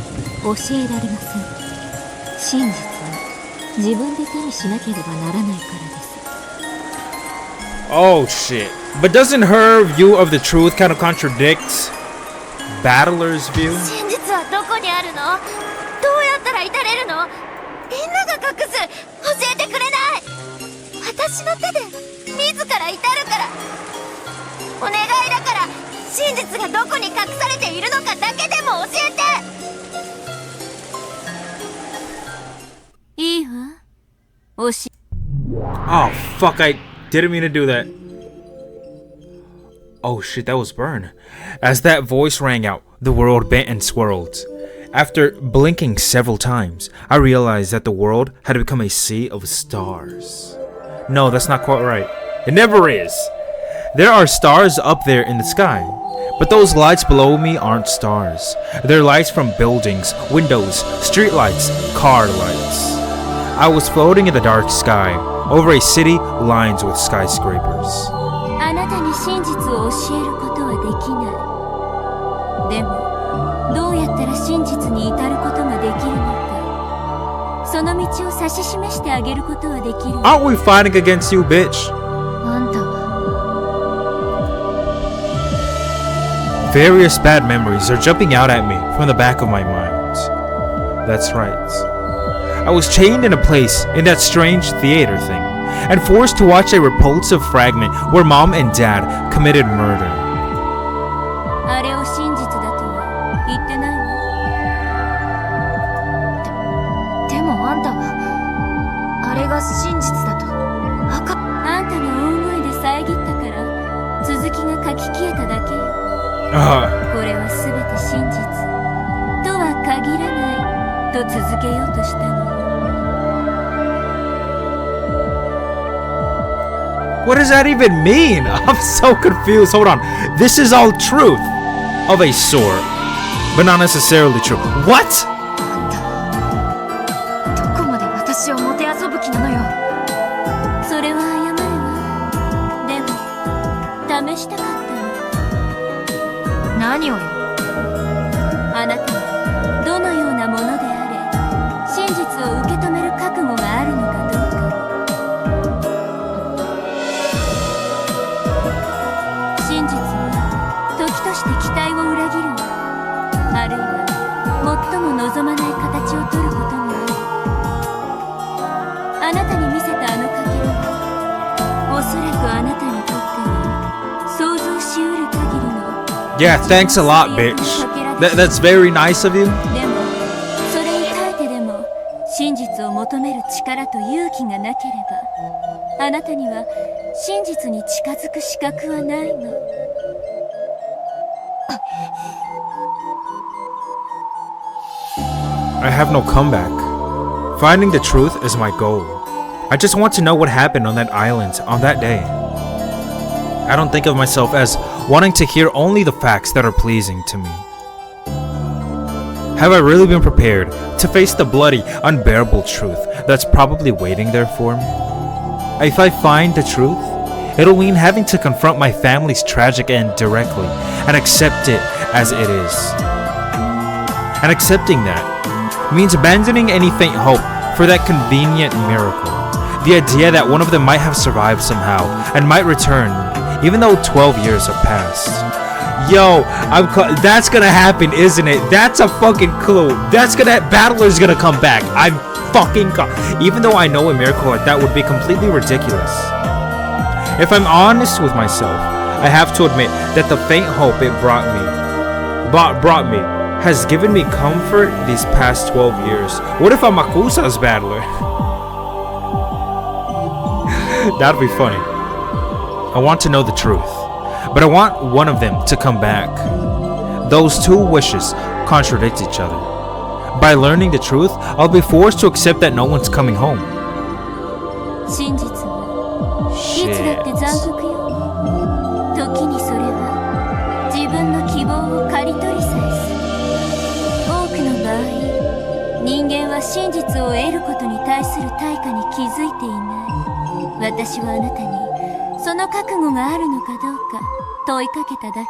教えられません。真実は自分で手にしなければならないからです。 Oh shit. But doesn't her view of the truth kind of contradict Battler's view? 真実はどこにあるの？どうやったら至れるの？みんなが隠す。教えてくれない。私の手で自ら至るから。お願いだから真実がどこに隠されているのかだけでも教えて。いいわ。教え。 Oh fuck, I didn't mean to do that. Oh shit, that was Burn. As that voice rang out, the world bent and swirled. After blinking several times, I realized that the world had become a sea of stars. No, that's not quite right. It never is. There are stars up there in the sky, but those lights below me aren't stars. They're lights from buildings, windows, street lights, car lights. I was floating in the dark sky over a city lined with skyscrapers. あなたに真実を教えることはできない。でもどうやったら真実に至ることができるのか、その道を指し示してあげることはできる。 Aren't we fighting against you, bitch? あんたは Various bad memories are jumping out at me from the back of my mind. That's right. I was chained in a place in that strange theater thing, and forced to watch a repulsive fragment where mom and dad committed murder. あれを真実だとは言ってないわ。でもあんたはあれが真実だとあんたの大声で遮ったから続きが書き消えただけよ。これは全て真実とは限らないと続けようとしたのよ。 What does that even mean? I'm so confused. Hold on. This is all truth of a sort, but not necessarily true. What? あんたどこまで私をもてあそぶ気なのよ。それは謝るわ。でも試したかったの。何をよ。あなたはどのようなものであれ真実を受け止める覚悟があるのかどうか。真実は時として期待を裏切るわ。あるいは最も望まない形を取ることもある。あなたに見せたあのかけらはおそらくあなたにとっては想像しうる限りの Yeah, thanks a lot, bitch. That's very nice of you. でもそれに耐えてでも真実を求める力と勇気がなければあなたには真実に近づく資格はないの。I have no comeback. Finding the truth is my goal. I just want to know what happened on that island on that day. I don't think of myself as wanting to hear only the facts that are pleasing to me. Have I really been prepared to face the bloody, unbearable truth that's probably waiting there for me? If I find the truth, it'll mean having to confront my family's tragic end directly and accept it as it is. And accepting that means abandoning any faint hope for that convenient miracle. The idea that one of them might have survived somehow and might return, even though 12 years have passed. Yo, that's gonna happen, isn't it? That's a fucking clue. Battler's gonna come back. Even though I know a miracle like that would be completely ridiculous. If I'm honest with myself, I have to admit that the faint hope it brought me has given me comfort these past 12 years. What if Amakusa's battler? That'd be funny. I want to know the truth, but I want one of them to come back. Those two wishes contradict each other. By learning the truth, I'll be forced to accept that no one's coming home. 真実はいつだって残酷よ。時にそれは自分の希望を刈り取りさえする。多くの場合、人間は真実を得ることに対する対価に気づいていない。私はあなたにその覚悟があるのかどうか問いかけただけ。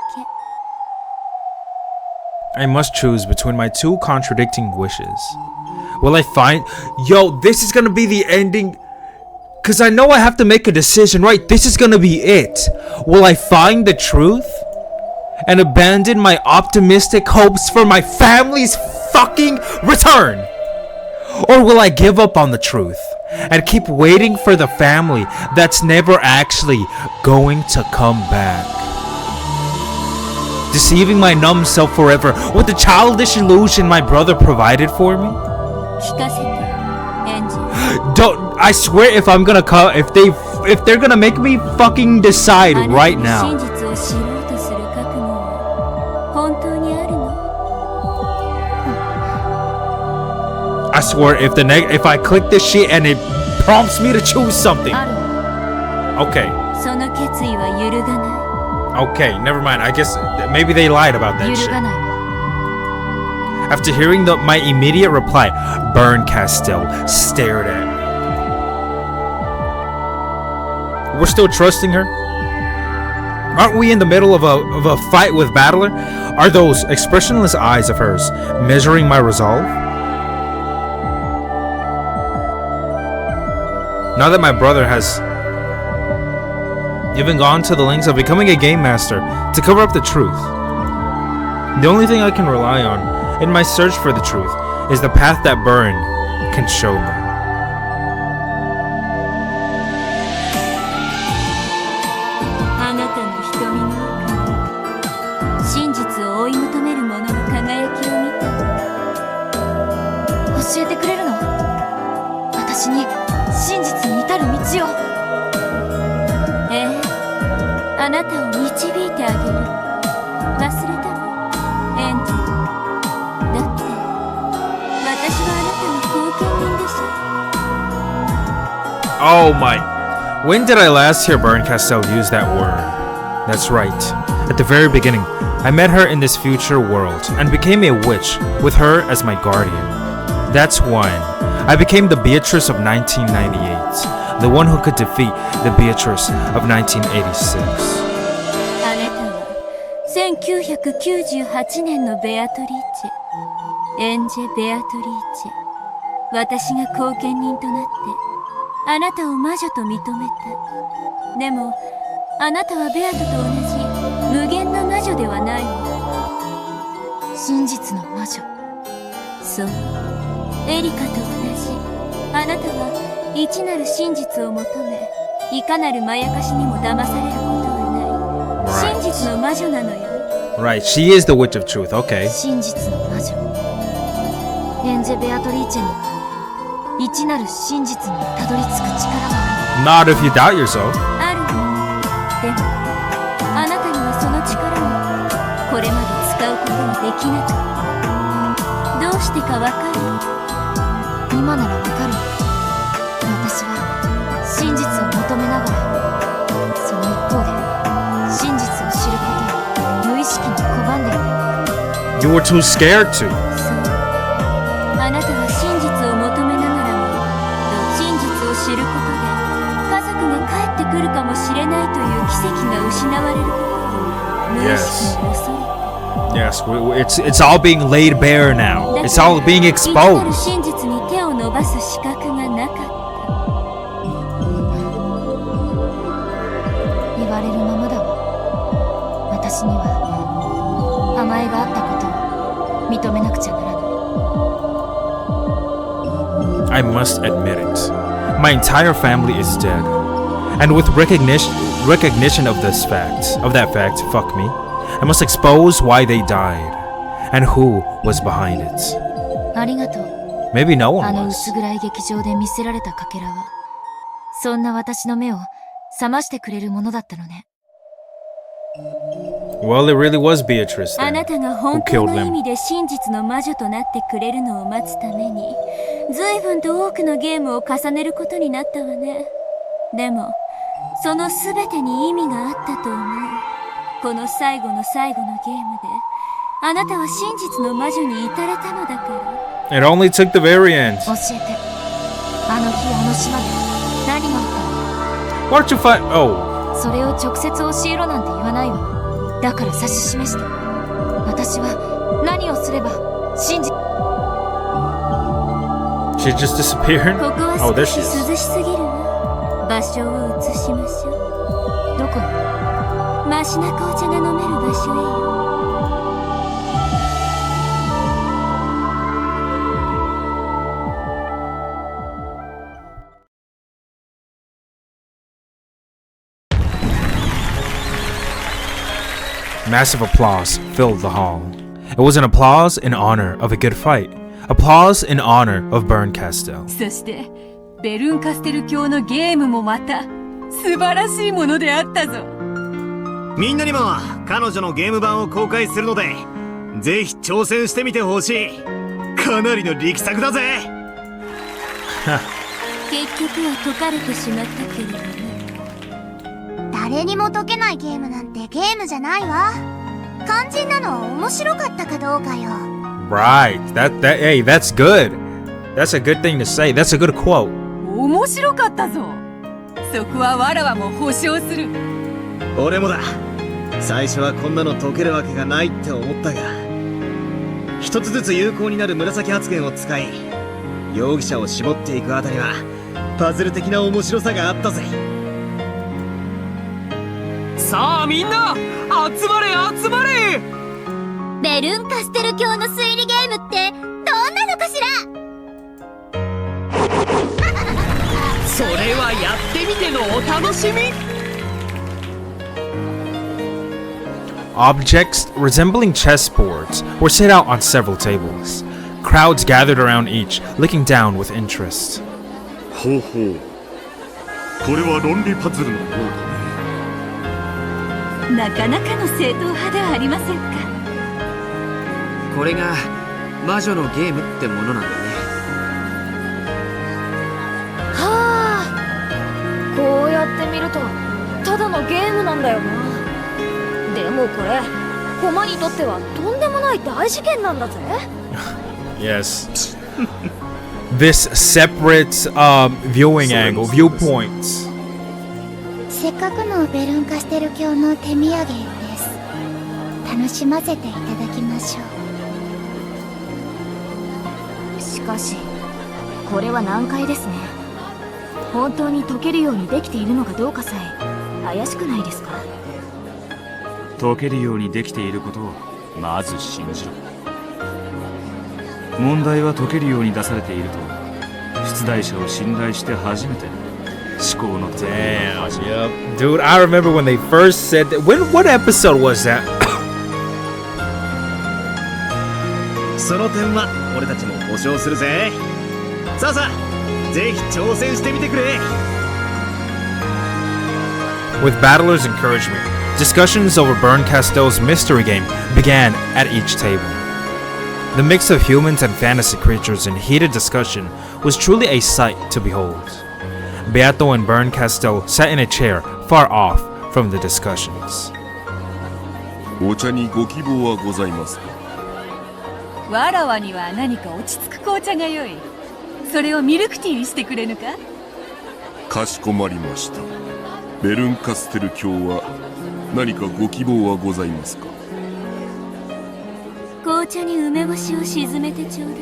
I must choose between my two contradicting wishes. Will I find... Yo, this is gonna be the ending. Cause I know I have to make a decision, right? This is gonna be it. Will I find the truth? And abandon my optimistic hopes for my family's fucking return? Or will I give up on the truth and keep waiting for the family that's never actually going to come back? Deceiving my numb self forever with the childish illusion my brother provided for me? Don't, I swear if I'm gonna come, if they're gonna make me fucking decide right now. I swear if I click this shit and it prompts me to choose something. Okay. Okay, never mind. I guess maybe they lied about that shit. After hearing my immediate reply, Burn Castell stared at me. We're still trusting her? Aren't we in the middle of a fight with Battler? Are those expressionless eyes of hers measuring my resolve? Now that my brother has even gone to the lengths of becoming a game master to cover up the truth, the only thing I can rely on in my search for the truth is the path that Burn can show me. Oh my. When did I last hear Burn Castell use that word? That's right. At the very beginning, I met her in this future world and became a witch with her as my guardian. That's when I became the Beatrice of 1998, the one who could defeat the Beatrice of 1986. 1998年のベアトリーチェ、エンジェ・ベアトリーチェ。私が後見人となってあなたを魔女と認めた。でもあなたはベアトと同じ無限の魔女ではないの。真実の魔女。そう、エリカと同じ。あなたは一なる真実を求め、いかなるまやかしにも騙されることはない。真実の魔女なのよ。Right, she is the witch of truth, okay. 真実の魔女。エンジェ・ベアトリーチェには一なる真実にたどり着く力がある。 Not if you doubt yourself. ある。でもあなたにはその力をこれまで使うことができなかった。どうしてかわかる？今ならわかる。You were too scared to. そう。あなたは真実を求めながらも、真実を知ることで家族が帰ってくるかもしれないという奇跡が失われることを無意識に恐れ。Yes, it's all being laid bare now. It's all being 生きたる exposed. 真実に手を伸ばす資格がなかった。言われるままだわ。私には甘えがあったことを認めなくちゃならない。 I must admit it. My entire family is dead. And with recognition of that fact, fuck me, I must expose why they died and who was behind it. ありがとう。 Maybe no あ one の was. 薄暗い劇場で見せられたかけらは、そんな私の目を覚ましてくれるものだったのね。Well, it really was Beatrice あ then なたが who 本当 killed の意 them. 味で真実の魔女となってくれるのを待つために、随分と多くのゲームを重ねることになったわね。でも、その全てに意味があったと思う。この最後の最後のゲームで、あなたは真実の魔女に至れたのだから。It only took the very end. 教えて。あの日あの島で何があっ Why don't you find? Oh, たの？それを直接教えろなんて言わないわ。だから指し示して。私は何をすれば信じ。 she just disappeared. ここは Oh, there 少 she し is. 涼しすぎるわ。場所を移しましょう。どこ？マシな紅茶が飲める場所へよ。Massive applause filled the hall. It was an applause in honor of a good fight. Applause in honor of Bernkastel. そしてベルンカステル教のゲームもまた素晴らしいものであったぞ。みんなにも彼女のゲーム版を公開するので、ぜひ挑戦してみてほしい。かなりの力作だぜ。結局は解かれてしまったけれどね。誰にも解けないゲームなんてゲームじゃないわ。肝心なのは面白かったかどうかよ。 Right. Hey, that's good. That's a good thing to say. That's a good quote. 面白かったぞ。そこはわらわも保証する。俺もだ。最初はこんなの解けるわけがないって思ったが、一つずつ有効になる紫発言を使い、容疑者を絞っていくあたりはパズル的な面白さがあったぜ。さあみんな集まれ集まれ。ベルンカステル教の推理ゲームってどんなのかしら。それはやってみてのお楽しみ。 Objects resembling chessboards were set out on several tables. Crowds gathered around each, looking down with interest. ほうほう、これは論理パズルのようだね。なかなかの正統派ではありませんか。これが魔女のゲームってものなんだね。はあ、こうやって見るとただのゲームなんだよな。でもこれコマにとってはとんでもない大事件なんだぜ。 Yes. This separate viewing angle, viewpoints. せっかくのベルンカステル教の手土産です。楽しませていただきましょう。しかしこれは難解ですね。本当に解けるようにできているのかどうかさえ怪しくないですか。解けるようにできていることをまず信じろ。問題は解けるように出されていると出題者を信頼して初めて思考の途中 Damn, yep. Dude, I remember when they first said that. What episode was that? その点は俺たちも保証するぜ。さあさあ、ぜひ挑戦してみてくれ。 With battlers' encouragement, discussions over Bernkastel's mystery game began at each table. The mix of humans and fantasy creatures in heated discussion was truly a sight to behold. Beato and Bernkastel sat in a chair far off from the discussions. お茶にご希望はございますか。わらわには何か落ち着く紅茶がよい。それをミルクティーにしてくれぬか。かしこまりました。ベルンカステル卿は何かご希望はございますか？紅茶に梅干しを沈めてちょうだい。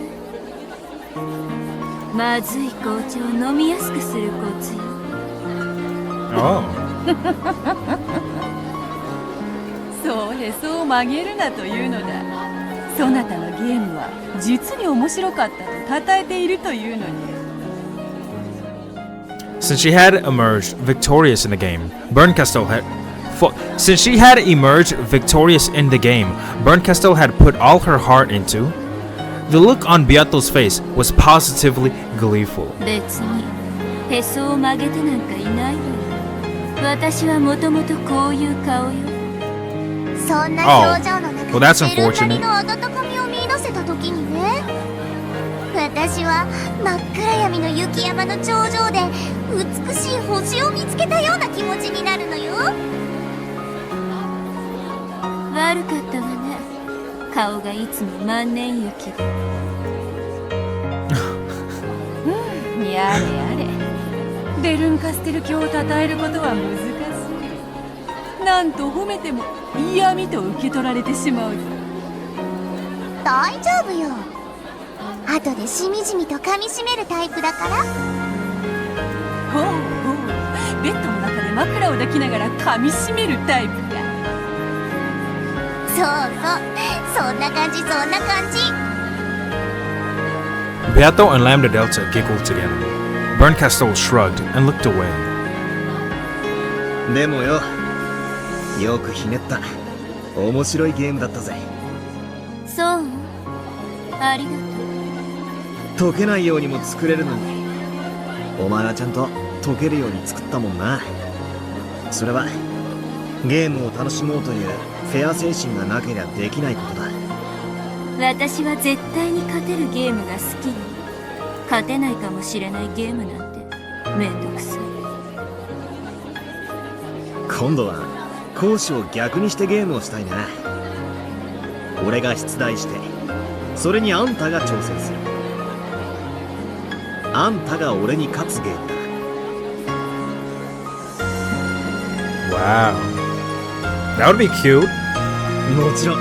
まずい紅茶を飲みやすくするコツよ。Oh. そうへそを曲げるなというのだ。そなたのゲームは実に面白かったと称えているというのに。Since she had emerged victorious in the game, Bernkastel had Since she had emerged victorious in the game, Bernkastel had put all her heart into. The look on Beato's face was positively gleeful. 別にへそを曲げてなんかいないわよ。私はもともとこういう顔よ。そんな表情の well, 中 that's にベルンな unfortunate. りの温かみを見出せた時にね、私は真っ暗闇の雪山の頂上で美しい星を見つけたような気持ちになるのよ。悪かったわね。顔がいつも万年雪で。やれやれ。ベルンカステル卿を称えることは難しい。なんと褒めても嫌味と受け取られてしまうぞ。大丈夫よ。後でしみじみと噛みしめるタイプだから。ほうほう、ベッドの中で枕を抱きながら噛みしめるタイプか。そうそう、そんな感じそんな感じ。 Beato and Lambda Delta giggled together. Bernkastel shrugged and looked away. でもよ、よくひねった。面白いゲームだったぜ。そう、ありがとう。解けないようにも作れるのに、お前はちゃんと解けるように作ったもんな。それはゲームを楽しもうというフェア精神がなけりゃできないことだ。私は絶対に勝てるゲームが好きよ。勝てないかもしれないゲームなんてめんどくさい。今度は講師を逆にしてゲームをしたいな。俺が出題して、それにあんたが挑戦する。あんたが俺に勝つゲームだ。 Wow. That would be cute. もちろん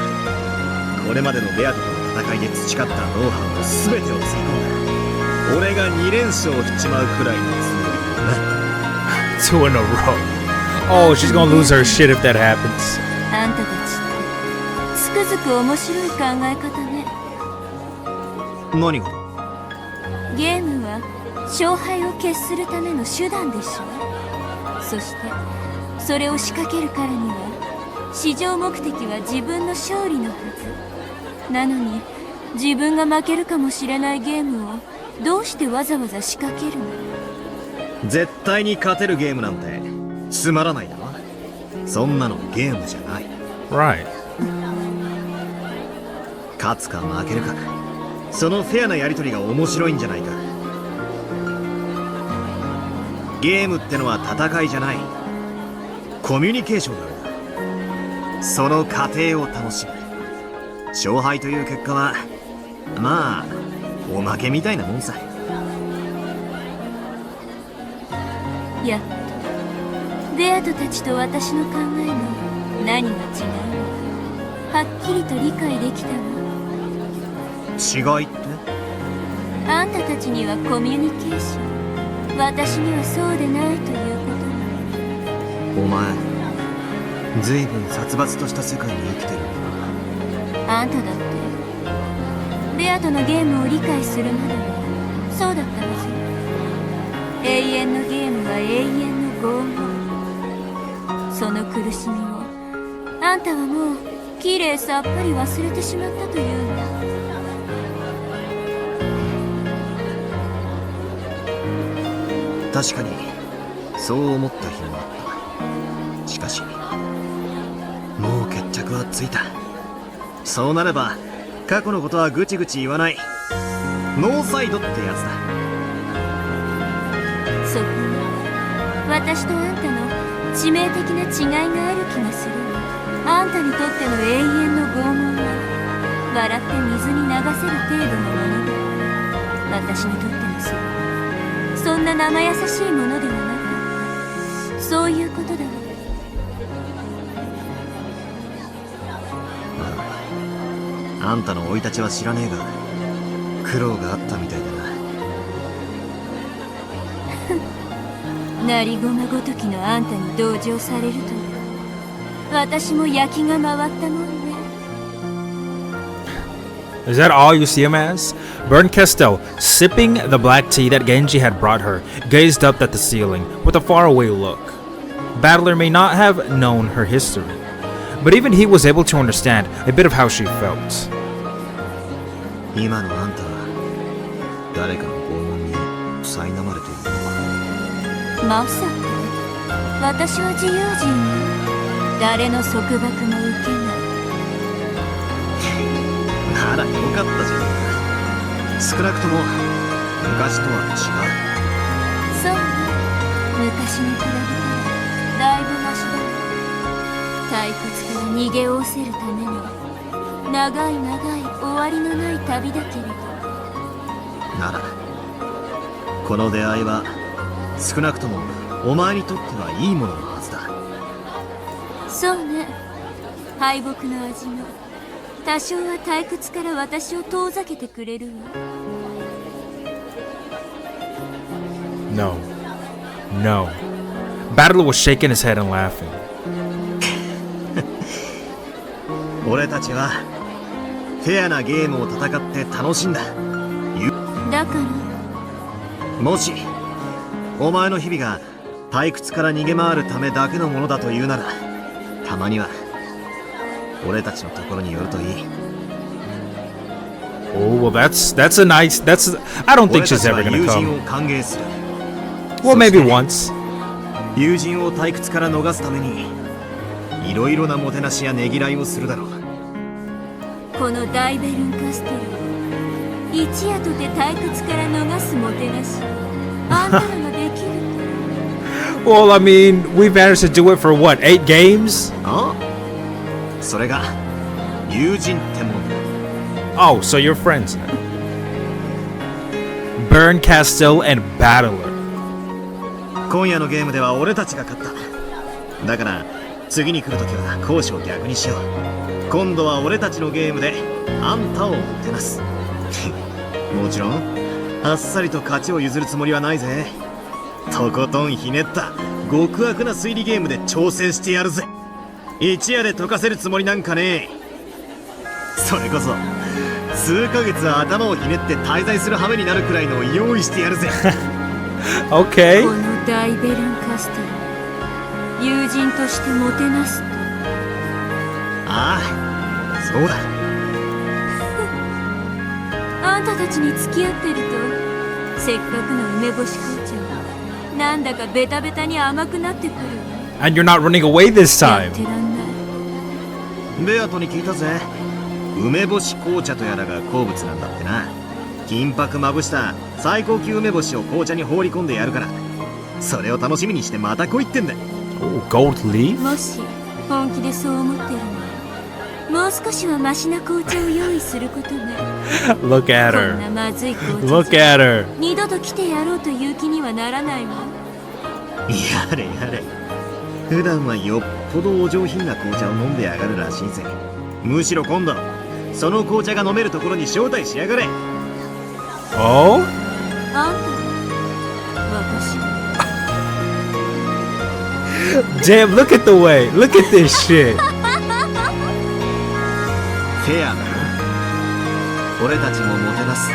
これまでのベアとの戦いで培ったノウハウの全てをつぎ込んだ。俺が2連勝しちまうくらいのつもりだな。Two in a row. Oh, she's gonna lose her shit if that happens. あんたたちってつくづく面白い考え方ね。何が？ゲームは勝敗を決するための手段でしょ。そしてそれを仕掛けるからには至上目的は自分の勝利のはずなのに、自分が負けるかもしれないゲームをどうしてわざわざ仕掛けるの？絶対に勝てるゲームなんてつまらないだろ。そんなのゲームじゃない。 Right. 勝つか負けるか、そのフェアなやり取りが面白いんじゃないか。ゲームってのは戦いじゃない、コミュニケーションなんだ。その過程を楽しむ。勝敗という結果はまあおまけみたいなもんさ。やっとベアトたちと私の考えの何が違うのかはっきりと理解できたわ。違いって？あんたたちにはコミュニケーション、私にはそうでないということ。お前随分殺伐とした世界に生きてるんだな。あんただってベアトのゲームを理解するまではそうだったはず。永遠のゲームは永遠の拷問。その苦しみをあんたはもうきれいさっぱり忘れてしまったというんだ。確かにそう思った日もあった。しかしもう決着はついた。そうなれば過去のことはぐちぐち言わない、ノーサイドってやつだ。そこに私とあんたの致命的な違いがある気がする。あんたにとっての永遠の拷問は笑って水に流せる程度のものだ。私にとってのそんな生優しいものではなかった。そういうことだわ。あんたの生い立ちは知らねえが、苦労があったみたいだな。なりごまごときのあんたに同情されるとは、私も焼きが回ったもんね。Is that all you see him as? Bernkastel, sipping the black tea that Genji had brought her, gazed up at the ceiling with a faraway look. Battler may not have known her history, but even he was able to understand a bit of how she felt. 今のあんたは誰かの拷問に苛まれているのか。まさか私は自由人よ。誰の束縛も受けない。ならよかったじゃん。少なくとも昔とは違う。そうね、昔に比べたらだいぶマシだわ。退屈から逃げおおせるための長い終わりのない旅だけれど。ならこの出会いは少なくともお前にとってはいいもののはずだ。そうね、敗北の味も多少は退屈から私を遠ざけてくれるわ。No. No. Battler was shaking his head and laughing. 俺たちはフェアなゲームを戦って楽しんだ。だからもしお前の日々が退屈から逃げ回るためだけのものだというなら、たまには俺たちのところに寄るといい。 Oh, well, that's a nice. I don't think she's ever gonna 友人 come. を歓迎する。 Well, maybe once. 友人を退屈から逃すためにいろいろなもてなしやねぎらいをするだろう。この大ベルンカステルを一夜とて退屈から逃すもてなし、あんたらができると。Well, I mean, we managed to do it for what, 8 games? ああ、それが友人ってもんだ。 Oh, so you're friends now. Bernkastel and Battler. 今夜のゲームでは俺たちが勝った。だから次に来るときは攻守を逆にしよう。今度は俺たちのゲームであんたをもてなす。もちろんあっさりと勝ちを譲るつもりはないぜ。とことんひねった極悪な推理ゲームで挑戦してやるぜ。一夜で解かせるつもりなんかねえ。それこそ数ヶ月頭をひねって滞在する羽目になるくらいの用意してやるぜ。Okay. この大ベルンカステル、友人としてもてなすと。ああ、そうだ。あんたたちに付き合ってると、せっかくの梅干し紅茶はなんだかベタベタに甘くなってくるわ。 And you're not running away this や time. ってらんない。ベアトに聞いたぜ。梅干し紅茶とやらが好物なんだってな。金箔まぶした最高級梅干しを紅茶に放り込んでやるから、それを楽しみにしてまた来いってんだ。 Oh, gold leaf? もし本気でそう思ってるの、もう少しはマシな紅茶を用意することね。 Look at こんな her. まずい紅茶 Look at her. 二度と来てやろうという気にはならないわ。やれやれ。普段はよっぽどお上品な紅茶を飲んでやがるらしいぜ。むしろ今度その紅茶が飲めるところに招待しやがれ。 Oh? あんた私 Damn, look at the way. Look at this shit. フェアだ。俺たちももてなす。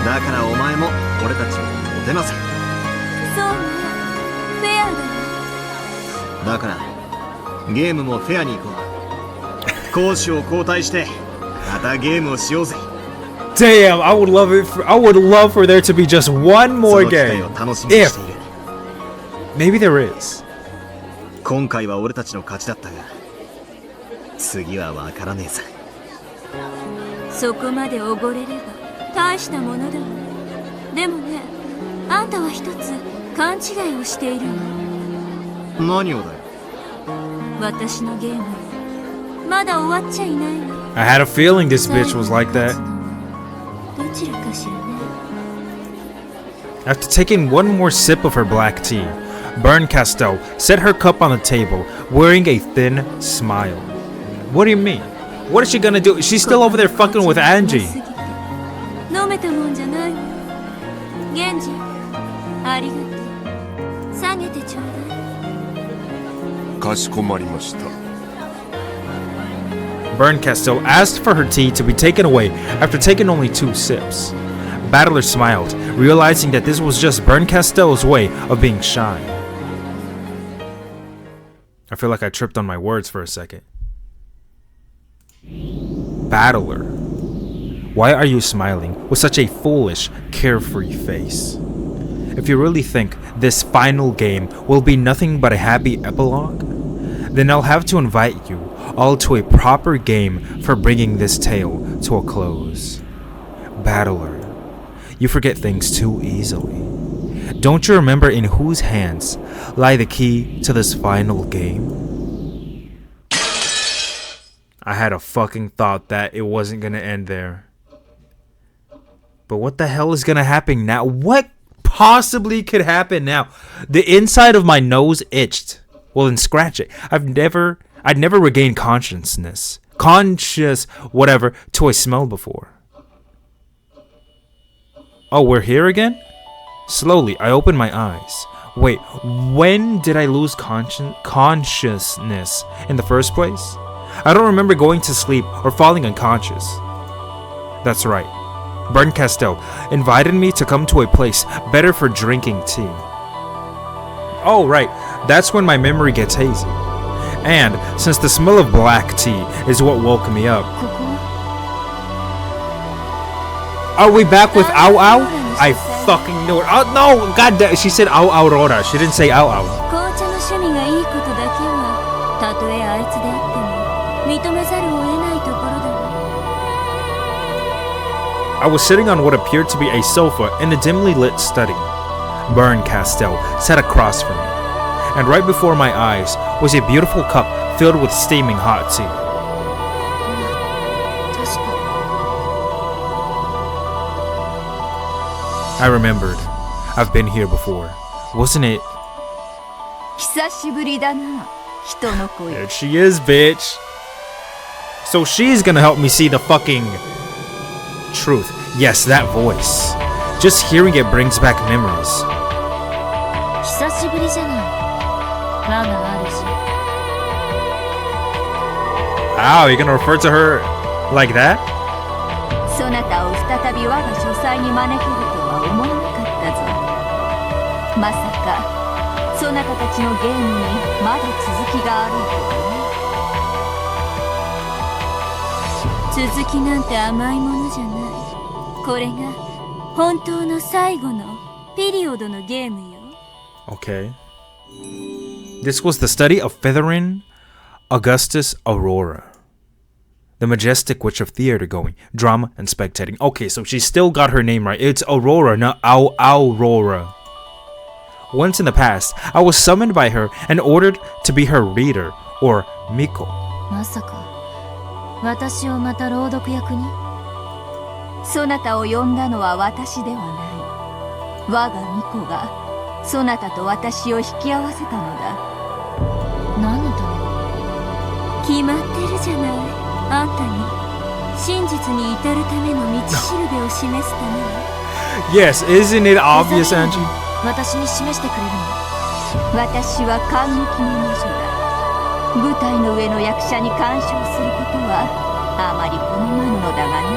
だからお前も俺たちをもてなせ。そうね、フェアだ。だからゲームもフェアに行こう。攻守を交代してまたゲームをしようぜ。 Damn, I would love for there to be just one そ more の機会 game. を楽しみにしている。 Maybe there is. 今回は俺たちの勝ちだったが、次は分からねえさ。そこまでおごれれば大したものだわ。でもね、あんたは一つ勘違いをしているの。何をだよ。私のゲームまだ終わっちゃいないわ。I had a feeling this bitch was like that. どちらかしらね。 After taking one more sip of her black tea, Berncastel set her cup on the table, wearing a thin smile. What do you mean? What is she gonna do? She's still over there fucking with Angie. 飲めたもんじゃない。源氏、ありがとう。下げてちょうだい。かしこまりました。 Berncastel asked for her tea to be taken away after taking only 2 sips. Battler smiled, realizing that this was just Berncastel's way of being shy. I feel like I tripped on my words for a second. Battler, why are you smiling with such a foolish, carefree face? If you really think this final game will be nothing but a happy epilogue, then I'll have to invite you all to a proper game for bringing this tale to a close. Battler, you forget things too easily. Don't you remember in whose hands lie the key to this final game? I had a fucking thought that it wasn't gonna end there. But what the hell is gonna happen now? What possibly could happen now? The inside of my nose itched. Well, then scratch it. I'd never regained conscious whatever to a smell before. Oh, we're here again? Slowly, I opened my eyes. Wait, when did I lose consciousness in the first place? I don't remember going to sleep or falling unconscious. That's right. Berncastel invited me to come to a place better for drinking tea. Oh, right. That's when my memory gets hazy. And since the smell of black tea is what woke me up. Are we back with Ow Ow? I fucking knew it. Oh no, god damn, she said Ow Aurora. She didn't say Ow Ow. I was sitting on what appeared to be a sofa in a dimly lit study. Berncastel sat across from me, and right before my eyes was a beautiful cup filled with steaming hot tea. I remembered. I've been here before. Wasn't it? There she is, bitch. So she's gonna help me see the fucking truth. Yes, that voice. Just hearing it brings back memories. Wow, you're gonna refer to her like that? そなたを再び我が書斎に招けるとは思わなかったぞ。まさかそなたたちのゲームにまだ続きがあるとはね。続きなんて甘いものじゃない。これが本当の最後のピリオドのゲームよ。 Okay. This was the study of Featherin Augustus Aurora, the majestic witch of theater going, drama, and spectating. Okay, so she still got her name right. It's Aurora, not Aurora. Once in the past, I was summoned by her and ordered to be her reader, or Miko. まさか私をまた朗読役に？そなたを呼んだのは私ではない。我が巫女がそなたと私を引き合わせたのだ。何のため？決まってるじゃない。あんたに真実に至るための道しるべを示すために。Yes, isn't it obvious, Angie? 私に示してくれるの？私は感激の魔女だ。舞台の上の役者に干渉することはあまり好まぬのだがね。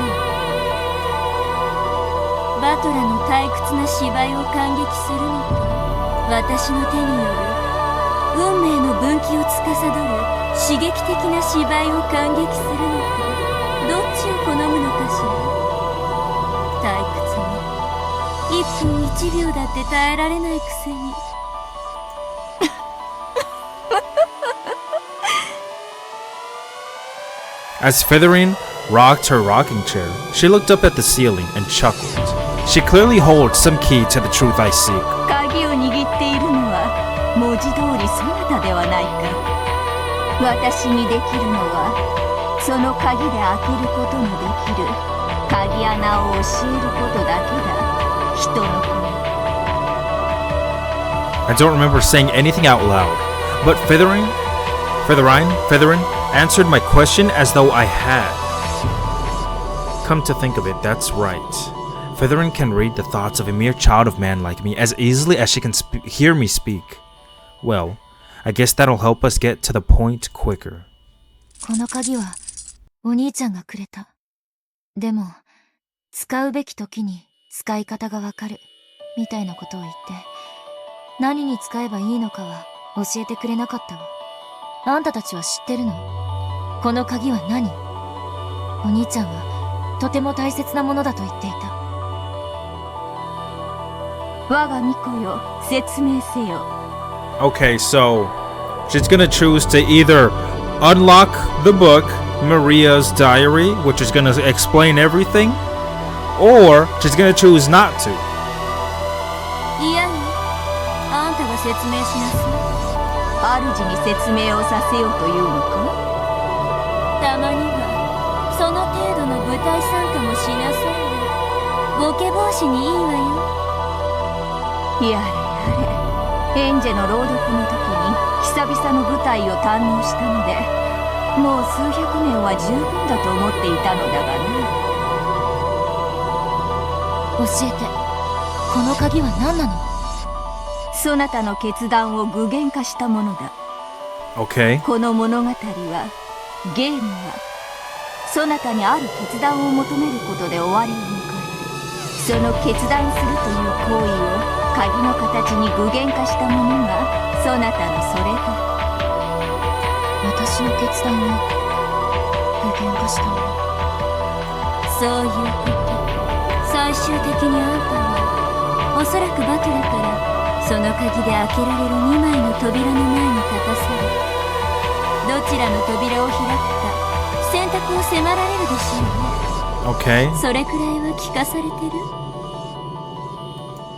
バトラの退屈な芝居を感激するのと、私の手による運命の分岐を司る刺激的な芝居を感激するのと、どっちを好むのかしら。退屈に1分1秒だって耐えられないくせに。As Featherin rocked her rocking chair, she looked up at the ceiling and chuckled. She clearly holds some key to the truth I seek. 鍵を握っているのは文字通りそなたではないか。私にできるのはその鍵で開けることのできる鍵穴を教えることだけだ。人の子に。 I don't remember saying anything out loud, but Featherin answered my question as though I had. Come to think of it, that's right. Featherin can read the thoughts of a mere child of man like me as easily as she can hear me speak. Well, I guess that'll help us get to the point quicker. この鍵はお兄ちゃんがくれた。でも使うべき時に使い方がわかるみたいなことを言って、何に使えばいいのかは教えてくれなかったわ。あんたたちは知ってるの？この鍵は何？お兄ちゃんはとても大切なものだと言っていた。我が巫女よ、説明せよ。 Okay, so she's gonna choose to either unlock the book, Maria's diary, which is gonna explain everything, or she's gonna choose not to. いやね、あんたが説明しなさい。主に説明をさせようというのか？たまにはその程度の舞台参加もしなさいよ。ボケ防止にいいわよ。やれやれ、エンジェの朗読の時に久々の舞台を堪能したので、もう数百年は十分だと思っていたのだがね。教えて、この鍵は何なの？そなたの決断を具現化したものだ。Okay. この物語は、ゲームはそなたにある決断を求めることで終わりを迎える。その決断するという行為を鍵の形に具現化したものがそなたのそれだ。私の決断を具現化したもの。そういうこと。最終的にあんたはおそらくバトラからその鍵で開けられる2枚の扉の前に立たされ、どちらの扉を開くか選択を迫られるでしょうね。 Okay. それくらいは聞かされてる？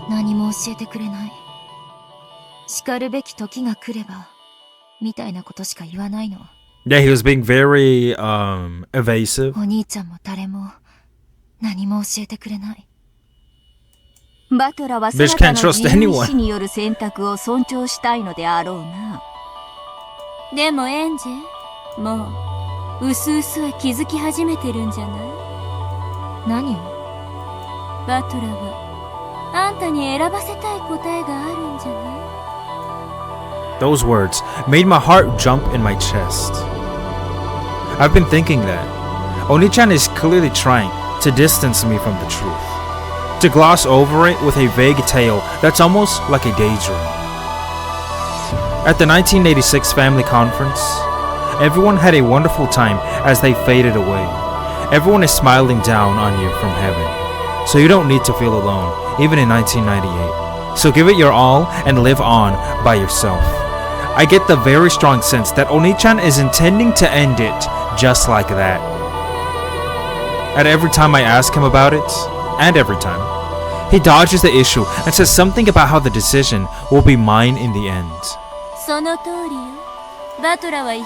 何も教えてくれない。叱るべき時が来ればみたいなことしか言わないの。 Yeah, he was being very evasive. お兄ちゃんも誰も何も教えてくれない。バトラはそなたの自由意志による選択を尊重したいのであろうな。でもエンジェ、もううすうすは気づき始めてるんじゃない？何を？バトラはあんたに選ばせたい答えがあるんじゃない？ Those words made my heart jump in my chest. I've been thinking that Oni-chan is clearly trying to distance me from the truth, to gloss over it with a vague tale that's almost like a daydream. At the 1986 family conference, everyone had a wonderful time as they faded away. Everyone is smiling down on you from heaven, so you don't need to feel alone, even in 1998. So give it your all and live on by yourself. I get the very strong sense that Oni-chan is intending to end it just like that. At every time I ask him about it, and every time, he dodges the issue and says something about how the decision will be mine in the end. その通りよ。バトラは一見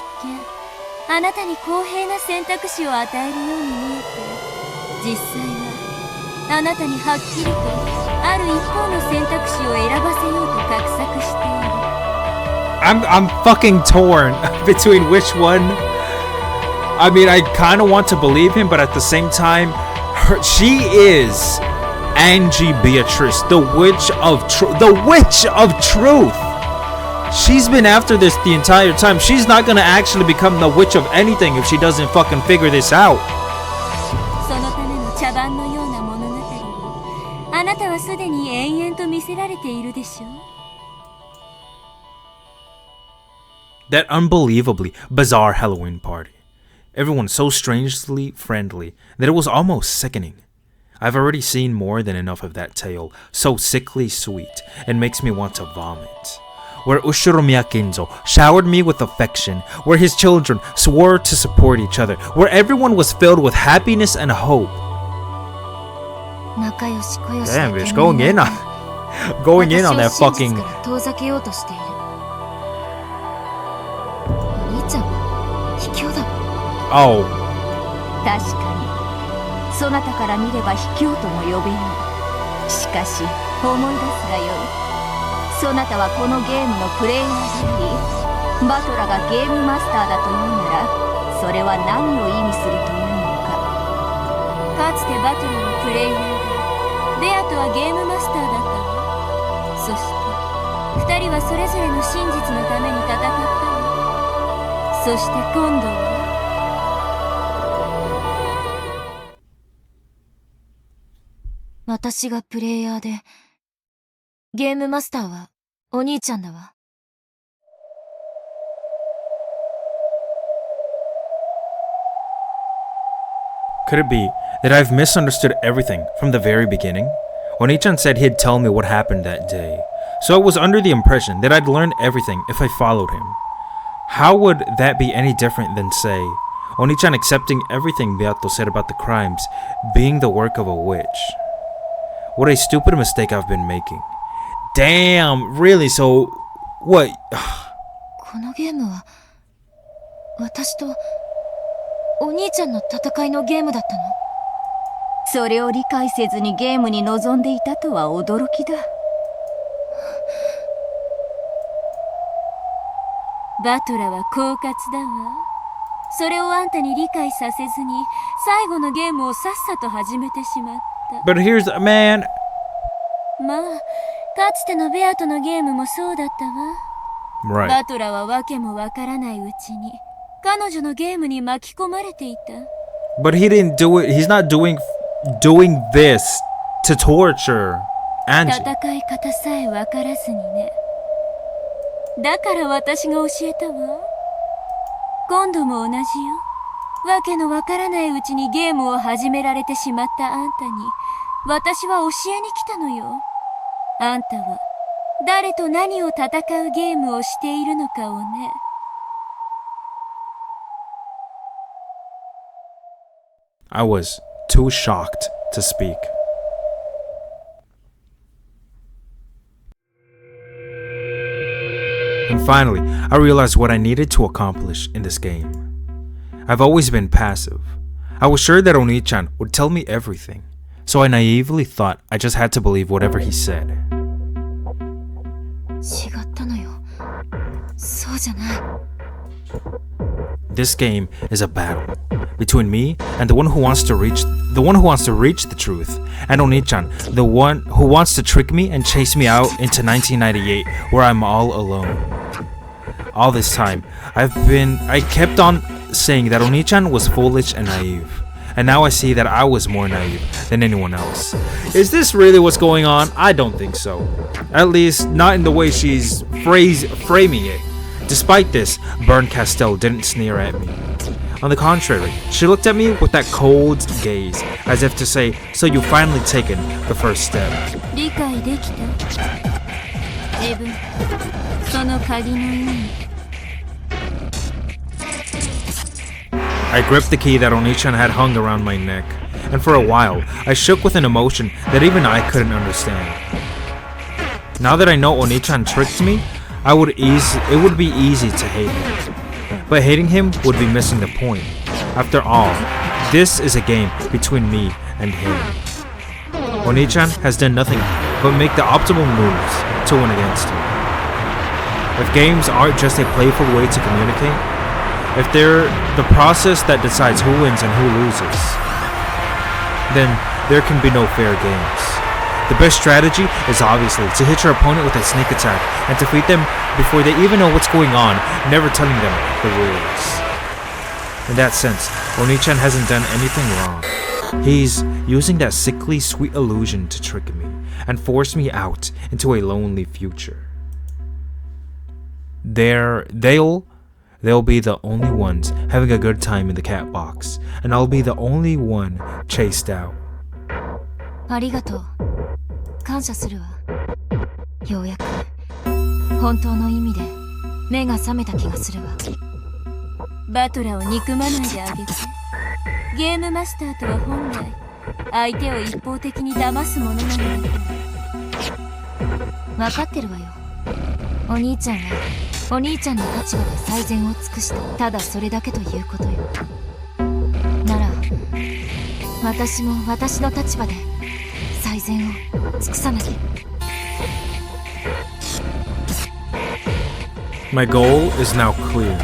あなたに公平な選択肢を与えるように見えて、実際はあなたにはっきりとある一方の選択肢を選ばせようと画策している。I'm fucking torn between which one. I mean, I kind of want to believe him, but at the same time, she is Angie Beatrice, the witch of truth. She's been after this the entire time. She's not gonna actually become the witch of anything if she doesn't fucking figure this out. そのための茶番のような物語をあなたはすでに延々と見せられているでしょう。That unbelievably bizarre Halloween party. Everyone so strangely friendly that it was almost sickening. I've already seen more than enough of that tale, so sickly sweet, it makes me want to vomit. Where Ushiro Miyakinzo showered me with affection, where his children swore to support each other, where everyone was filled with happiness and hope. Damn, bitch, going in on that fucking... Oh, 確かにそなたから見れば卑怯とも呼べよう。しかし思い出すがよい。そなたはこのゲームのプレイヤーであり、バトラがゲームマスターだというなら、それは何を意味するというのか。かつてバトラはプレイヤーで、ベアとはゲームマスターだったわ。そして二人はそれぞれの真実のために戦ったわ。そして今度は私がプレイヤーで、ゲームマスターはお兄ちゃんだわ。Could it be that I've misunderstood everything from the very beginning? Oni-chan said he'd tell me what happened that day, so I was under the impression that I'd learn everything if I followed him. How would that be any different than, say, Oni-chan accepting everything Beato said about the crimes being the work of a witch? What a stupid mistake I've been making. Damn, really? So, what? このゲームは、私とお兄ちゃんの戦いのゲームだったの？それを理解せずにゲームに臨んでいたとは驚きだ。バトラは狡猾だわ。それをあんたに理解させずに最後のゲームをさっさと始めてしまった。But here's a man. まあ、かつてのベアとのゲームもそうだったわ。Right. バトラはわけもわからないうちに彼女のゲームに巻き込まれていた。But he didn't do it. He's not doing this to torture Angie. 戦い方さえわからずにね。だから私が教えたわ。今度も同じよ。わけのわからないうちにゲームを始められてしまったあんたに私は教えに来たのよ。あんたは誰と何を戦うゲームをしているのかをね。I was too shocked to speak. And finally, I realized what I needed to accomplish in this game. I've always been passive. I was sure that Oni-chan would tell me everything, so I naively thought I just had to believe whatever he said. 違ったのよ。そうじゃない。This game is a battle between me and the one who wants to reach the truth, and Oni-chan, the one who wants to trick me and chase me out into 1998 where I'm all alone. All this time, I kept on saying that Oni-chan was foolish and naive, and now I see that I was more naive than anyone else. Is this really what's going on? I don't think so. At least not in the way she's framing it. Despite this, Bern Castell didn't sneer at me. On the contrary, she looked at me with that cold gaze, as if to say, "So you've finally taken the first step." 理解できた？自分、その鍵の意味。I gripped the key that Oni-chan had hung around my neck, and for a while, I shook with an emotion that even I couldn't understand. Now that I know Oni-chan tricked me, it would be easy to hate him. But hating him would be missing the point. After all, this is a game between me and him. Oni-chan has done nothing but make the optimal moves to win against him. If games aren't just a playful way to communicate, if they're the process that decides who wins and who loses, then there can be no fair games. The best strategy is obviously to hit your opponent with a sneak attack and defeat them before they even know what's going on, never telling them the rules. In that sense, Oni-chan hasn't done anything wrong. He's using that sickly sweet illusion to trick me and force me out into a lonely future. They'll be the only ones having a good time in the cat box, and I'll be the only one chased out. ありがとう。感謝するわ。ようやく本当の意味で目が覚めた気がするわ。バトラを憎まないであげて。ゲームマスターとは本来相手を一方的に騙すものなのだから。分かってるわよ。お兄ちゃんはお兄ちゃんの立場で最善を尽くした。ただそれだけということよ。なら私も私の立場で最善を尽くさなきゃ。 My goal is now clear.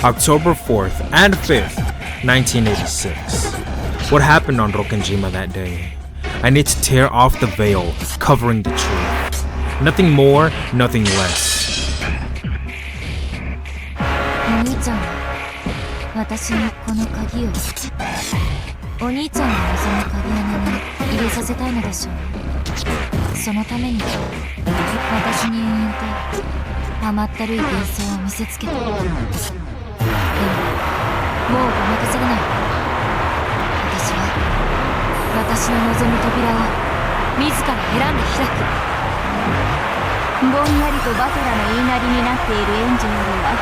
October 4th and 5th, 1986. What happened on Rokkenjima that day? I need to tear off the veil covering the truth. Nothing more, nothing less. お兄ちゃんは私にこの鍵をお兄ちゃんが望む鍵穴に入れさせたいのでしょう。そのために私に延々と甘ったるい幻想を見せつけた。でももうごまかされない。私は私の望む扉を自ら選んで開く。ぼんやりとバトラの言いなりになっているエンジェよりは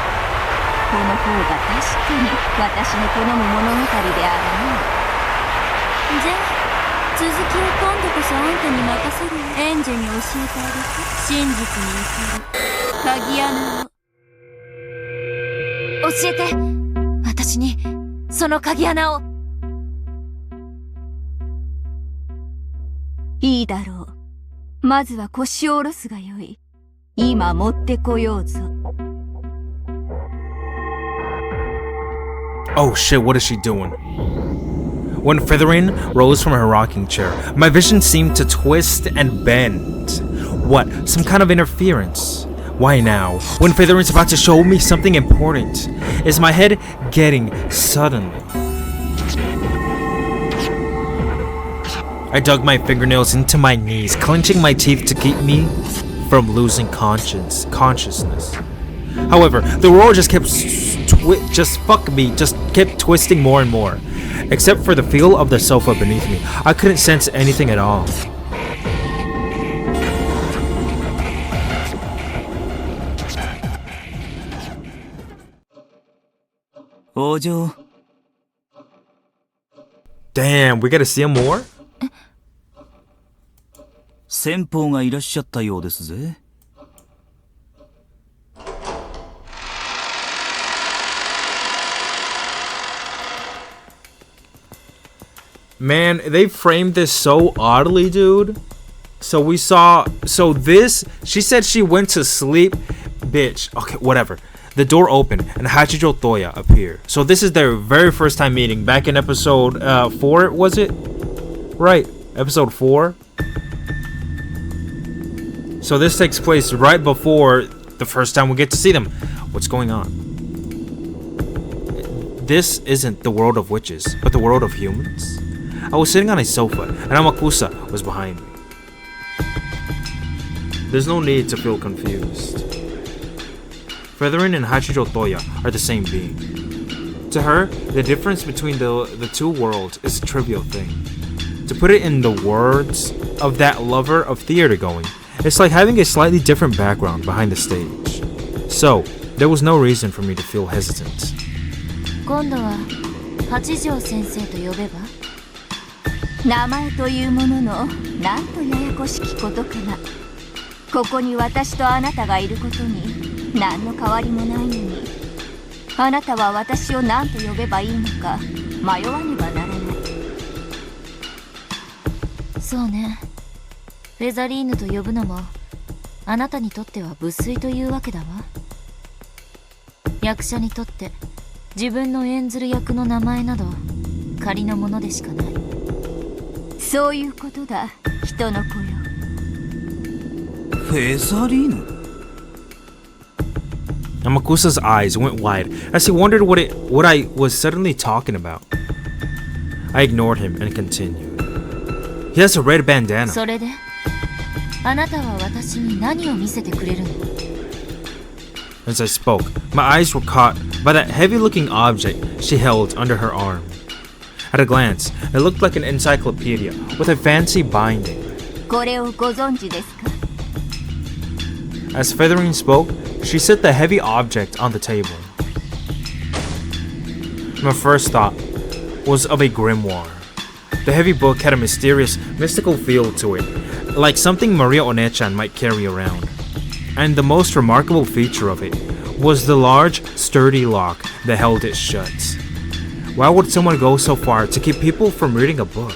この方が確かに私の好む物語であるね。じゃあ続きを今度こそあんたに任せるよ。エンジェに教えてあげて真実に至る鍵穴を教えて。私にその鍵穴を。いいだろう。まずは腰を下ろすがよい。今持ってこようぞ。Oh shit, what is she doing? When Featherin rose from her rocking chair, my vision seemed to twist and bend. What? Some kind of interference? Why now? When Featherin's about to show me something important? Is my head getting suddenly? I dug my fingernails into my knees, clenching my teeth to keep me from losing consciousness. However, the world just kept kept twisting more and more. Except for the feel of the sofa beneath me, I couldn't sense anything at all. Ojo. Damn, we gotta see him more? 先方がいらっしゃったようですぜ。Man, they framed this so oddly, dude. So she said she went to sleep. Bitch. Okay, whatever. The door opened and Hachijo Toya appeared. So this is their very first time meeting back in episode 4, was it? Right, episode 4. So this takes place right before the first time we get to see them. What's going on? This isn't the world of witches, but the world of humans. I was sitting on a sofa, and Amakusa was behind me. There's no need to feel confused. Featherin and Hachijo Toya are the same being. To her, the difference between the two worlds is a trivial thing. To put it in the words of that lover of theater going, it's like having a slightly different background behind the stage. So, there was no reason for me to feel hesitant. 今度は八条先生と呼べば？名前というもののなんとややこしきことかな。ここに私とあなたがいることに何の変わりもないのに、あなたは私を何と呼べばいいのか迷わねばならない。そうね。フェザリーヌと呼ぶのもあなたにとっては無粋というわけだわ。役者にとって自分の演ずる役の名前など仮のものでしかない。そういうことだ、人の子よ。フェザリーヌ? Amakusa's eyes went wide as he wondered what I was suddenly talking about. I ignored him and continued. He has a red bandana. それであなたは私に何を見せてくれるの? As I spoke, my eyes were caught by that heavy-looking object she held under her arm. At a glance, it looked like an encyclopedia with a fancy binding. これをご存知ですか? As Featherin spoke, she set the heavy object on the table. My first thought was of a grimoire. The heavy book had a mysterious, mystical feel to it, like something Maria One-chan might carry around. And the most remarkable feature of it was the large, sturdy lock that held it shut. Why would someone go so far to keep people from reading a book?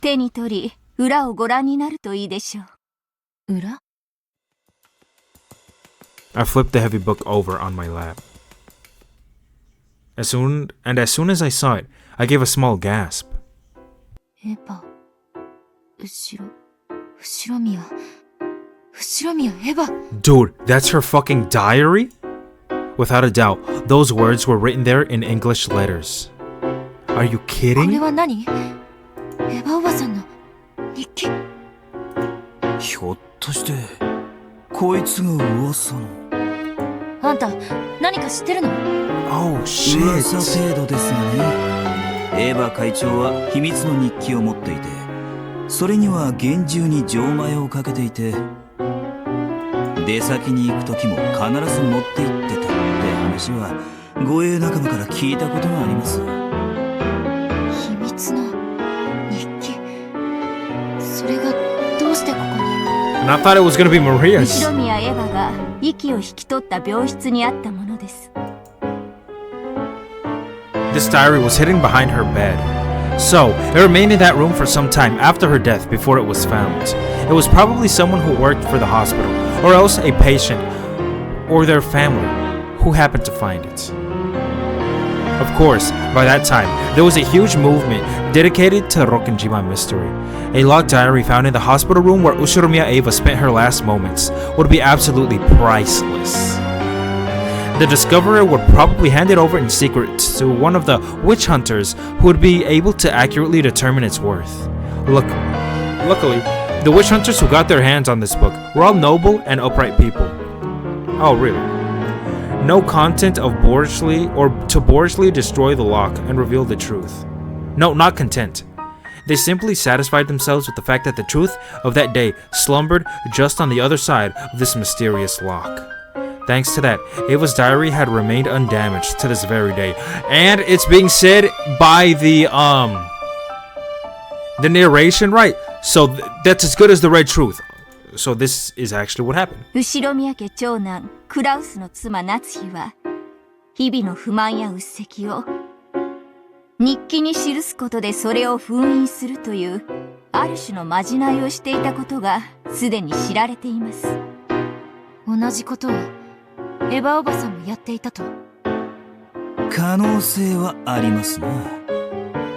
手に取り、裏をご覧になるといいでしょう。裏？ I flipped the heavy book over on my lap. As soon as I saw it, I gave a small gasp. エヴァ、後ろ宮、エヴァ。 Dude, that's her fucking diary? Without a doubt, those words were written there in English letters. Are you これ kidding? は何？エヴァおばさんの日記。ひょっとしてこいつが噂の。あんた何か知ってるの？ Oh 噂 shit. 程度ですがね。エヴァ会長は秘密の日記を持っていて、それには厳重に錠前をかけていて、出先に行く時も必ず持って行ってたって話は護衛仲間から聞いたことがあります。秘密の日記。それがどうしてここに？ And I thought it was gonna be 後 Maria's. ろ宮エヴァが息を引き取った病室にあったものです。 This diary was hidden behind her bed. So, it remained in that room for some time after her death before it was found. It was probably someone who worked for the hospital, or else a patient, or their family, who happened to find it. Of course, by that time, there was a huge movement dedicated to Rokkenjima mystery. A locked diary found in the hospital room where Ushiromiya Eva spent her last moments would be absolutely priceless. The discoverer would probably hand it over in secret to one of the witch hunters who would be able to accurately determine its worth. Luckily, the witch hunters who got their hands on this book were all noble and upright people. Oh, really? No content of boorishly destroy the lock and reveal the truth. No, not content. They simply satisfied themselves with the fact that the truth of that day slumbered just on the other side of this mysterious lock. Thanks to that, Ava's diary had remained undamaged to this very day. And it's being said by the narration, right? So that's as good as the red truth. So this is actually what happened. 後ろ宮家長男クラウスの妻ナツヒは日々の不満や鬱積を日記に記すことでそれを封印するというある種のまじないをしていたことがすでに知られています。同じことをエヴァおばさんもやっていたと。可能性はありますな。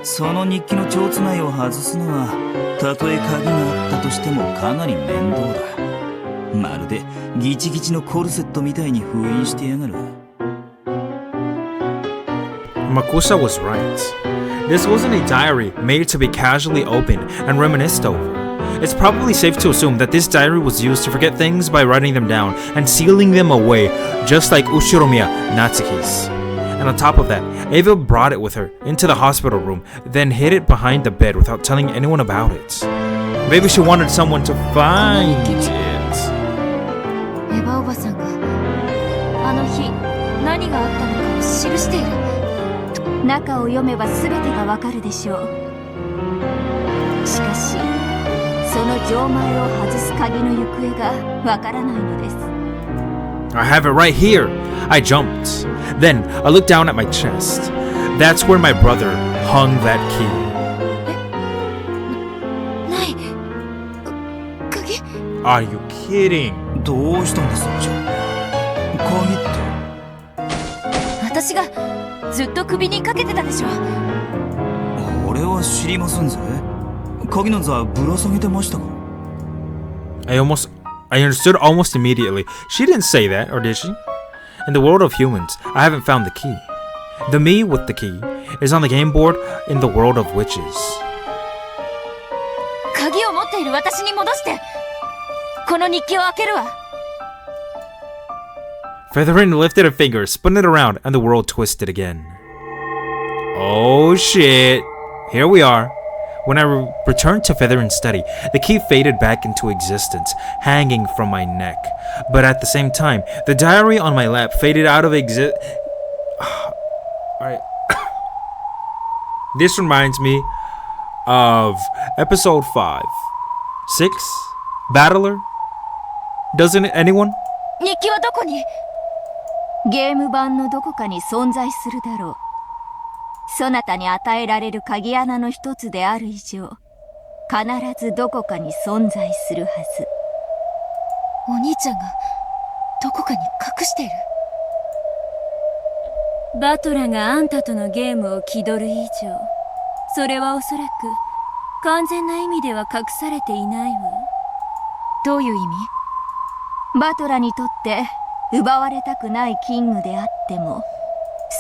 その日記の蝶つないを外すのはたとえ鍵があったとしてもかなり面倒だ。まるでギチギチのコルセットみたいに封印してやがる。Makusa was right. This wasn't a diary made to be casually opened and reminisced over. It's probably safe to assume that this diary was used to forget things by writing them down and sealing them away, just like Ushiromiya Natsuki's. And on top of that, Eva brought it with her into the hospital room, then hid it behind the bed without telling anyone about it. Maybe she wanted someone to find it. エヴァおばさんがあの日何があったのかを記している。中を読めば全てがわかるでしょう。しかしその錠前を外す鍵の行方がわからないのです。 I have it right here. I jumped. Then I looked down at my chest. That's where my brother hung that key. ない。鍵？ Are you kidding? どうしたんですか、鍵って。私がずっと首にかけてたでしょ。俺は知りませんぜ。鍵なんざぶら下げてましたか。 I understood almost immediately. She didn't say that, or did she? In the world of humans, I haven't found the key. The me with the key is on the game board in the world of witches. 鍵を持っている私に戻して。この日記を開けるわ。Featherin lifted a finger, spun it around, and the world twisted again. Oh shit. Here we are. When I returned to Featherin's study, the key faded back into existence, hanging from my neck. But at the same time, the diary on my lap faded out of Alright. This reminds me of episode 5. 6? Battler? Doesn't it, anyone? 日記はどこに？ゲーム版のどこかに存在するだろう。そなたに与えられる鍵穴の一つである以上、必ずどこかに存在するはず。お兄ちゃんがどこかに隠している。バトラがあんたとのゲームを気取る以上、それはおそらく完全な意味では隠されていないわ。どういう意味？バトラにとって奪われたくないキングであっても、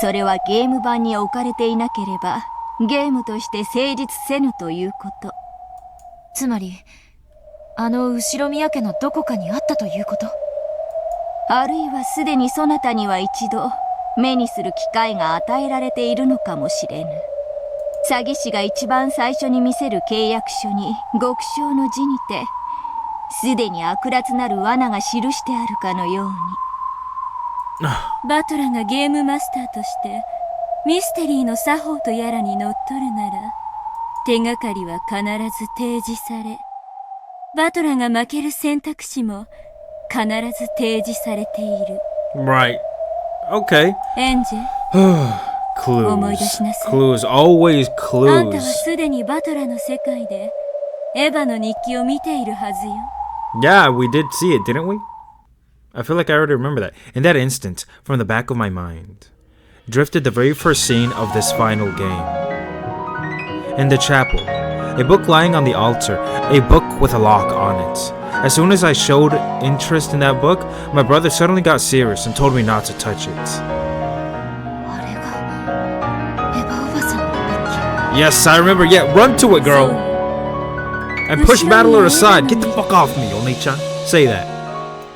それはゲーム版に置かれていなければゲームとして成立せぬということ。つまり後ろ宮家のどこかにあったということ？あるいはすでにそなたには一度目にする機会が与えられているのかもしれぬ。詐欺師が一番最初に見せる契約書に極小の字にて、すでに悪辣なる罠が記してあるかのように。バトラがゲームマスターとしてミステリーの作法とやらにのっとるなら、手がかりは必ず提示され、バトラが負ける選択肢も必ず提示されている。 Right. Okay. エンジェ、思い出 Clues. しなさい。 Clues. Always あんたは clues. すでにバトラの世界でエヴァの日記を見ているはずよ。 Yeah, we did see it, didn't we? I feel like I already remember that. In that instant, from the back of my mind, drifted the very first scene of this final game. In the chapel, a book lying on the altar, a book with a lock on it. As soon as I showed interest in that book, my brother suddenly got serious and told me not to touch it. あれがエヴァおばさんの日記。 Yes, I remember. Yeah, run to it, girl. And push Battler aside. Get the fuck off me, Oni-chan. Say that.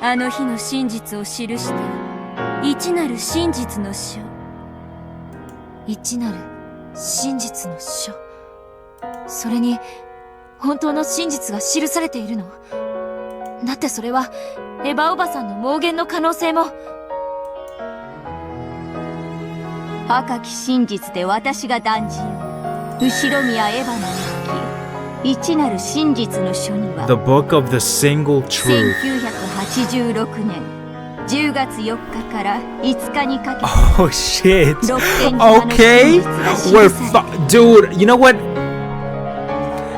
あの日の真実を記した一なる真実の書。一なる真実の書。それに本当の真実が記されているの？だってそれはエヴァおばさんの妄言の可能性も。赤き真実で私が断じよう。後ろ宮エヴァの日記一なる真実の書には The book of the single truth. 1986年10月4日から5日にかけて Oh shit. 六天島の Okay. 真実が記 We're されている。 dude, you know what?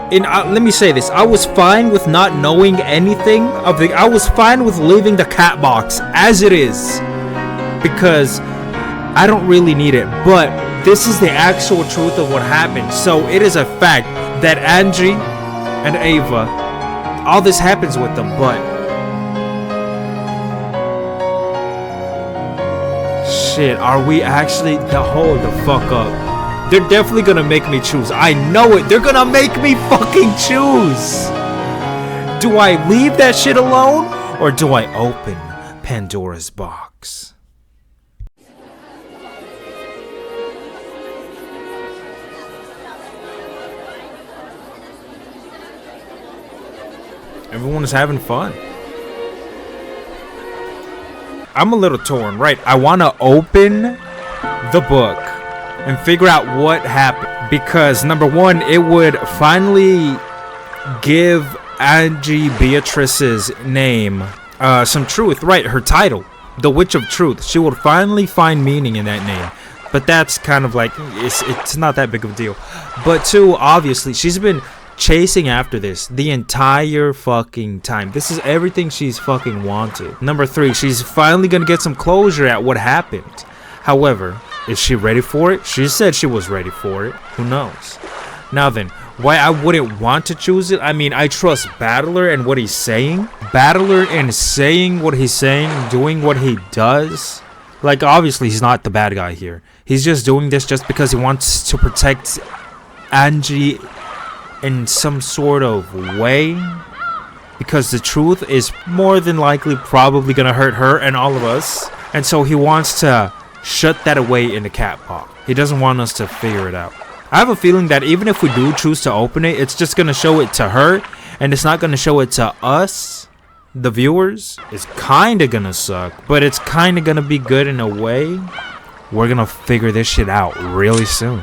Let me say this. I was fine with not knowing anything of the. I was fine with leaving the cat box as it is because I don't really need it. But this is the actual truth of what happened. So it is a fact that Angie and Ava, all this happens with them. But shit, are we actually? Hold the fuck up. They're definitely gonna make me choose. I know it. They're gonna make me fucking choose. Do I leave that shit alone or do I open Pandora's box? Everyone is having fun. I'm a little torn, right? I want to open the book and figure out what happened, because number one, it would finally give Angie Beatrice's name some truth, right? Her title, the Witch of Truth. She would finally find meaning in that name, but that's kind of like it's not that big of a deal. But two, obviously she's been chasing after this the entire fucking time. This is everything she's fucking wanted. Number three, she's finally gonna get some closure at what happened. However, is she ready for it? She said she was ready for it. Who knows? Now then, why I wouldn't want to choose it? I mean, I trust Battler and what he's saying. Battler and saying what he's saying, doing what he does. Like, obviously, he's not the bad guy here. He's just doing this just because he wants to protect Angie in some sort of way. Because the truth is more than likely probably gonna hurt her and all of us. And so he wants to shut that away in the cat box. He doesn't want us to figure it out. I have a feeling that even if we do choose to open it, it's just gonna show it to her and it's not gonna show it to us, the viewers. It's kinda gonna suck, but it's kinda gonna be good in a way. We're gonna figure this shit out really soon.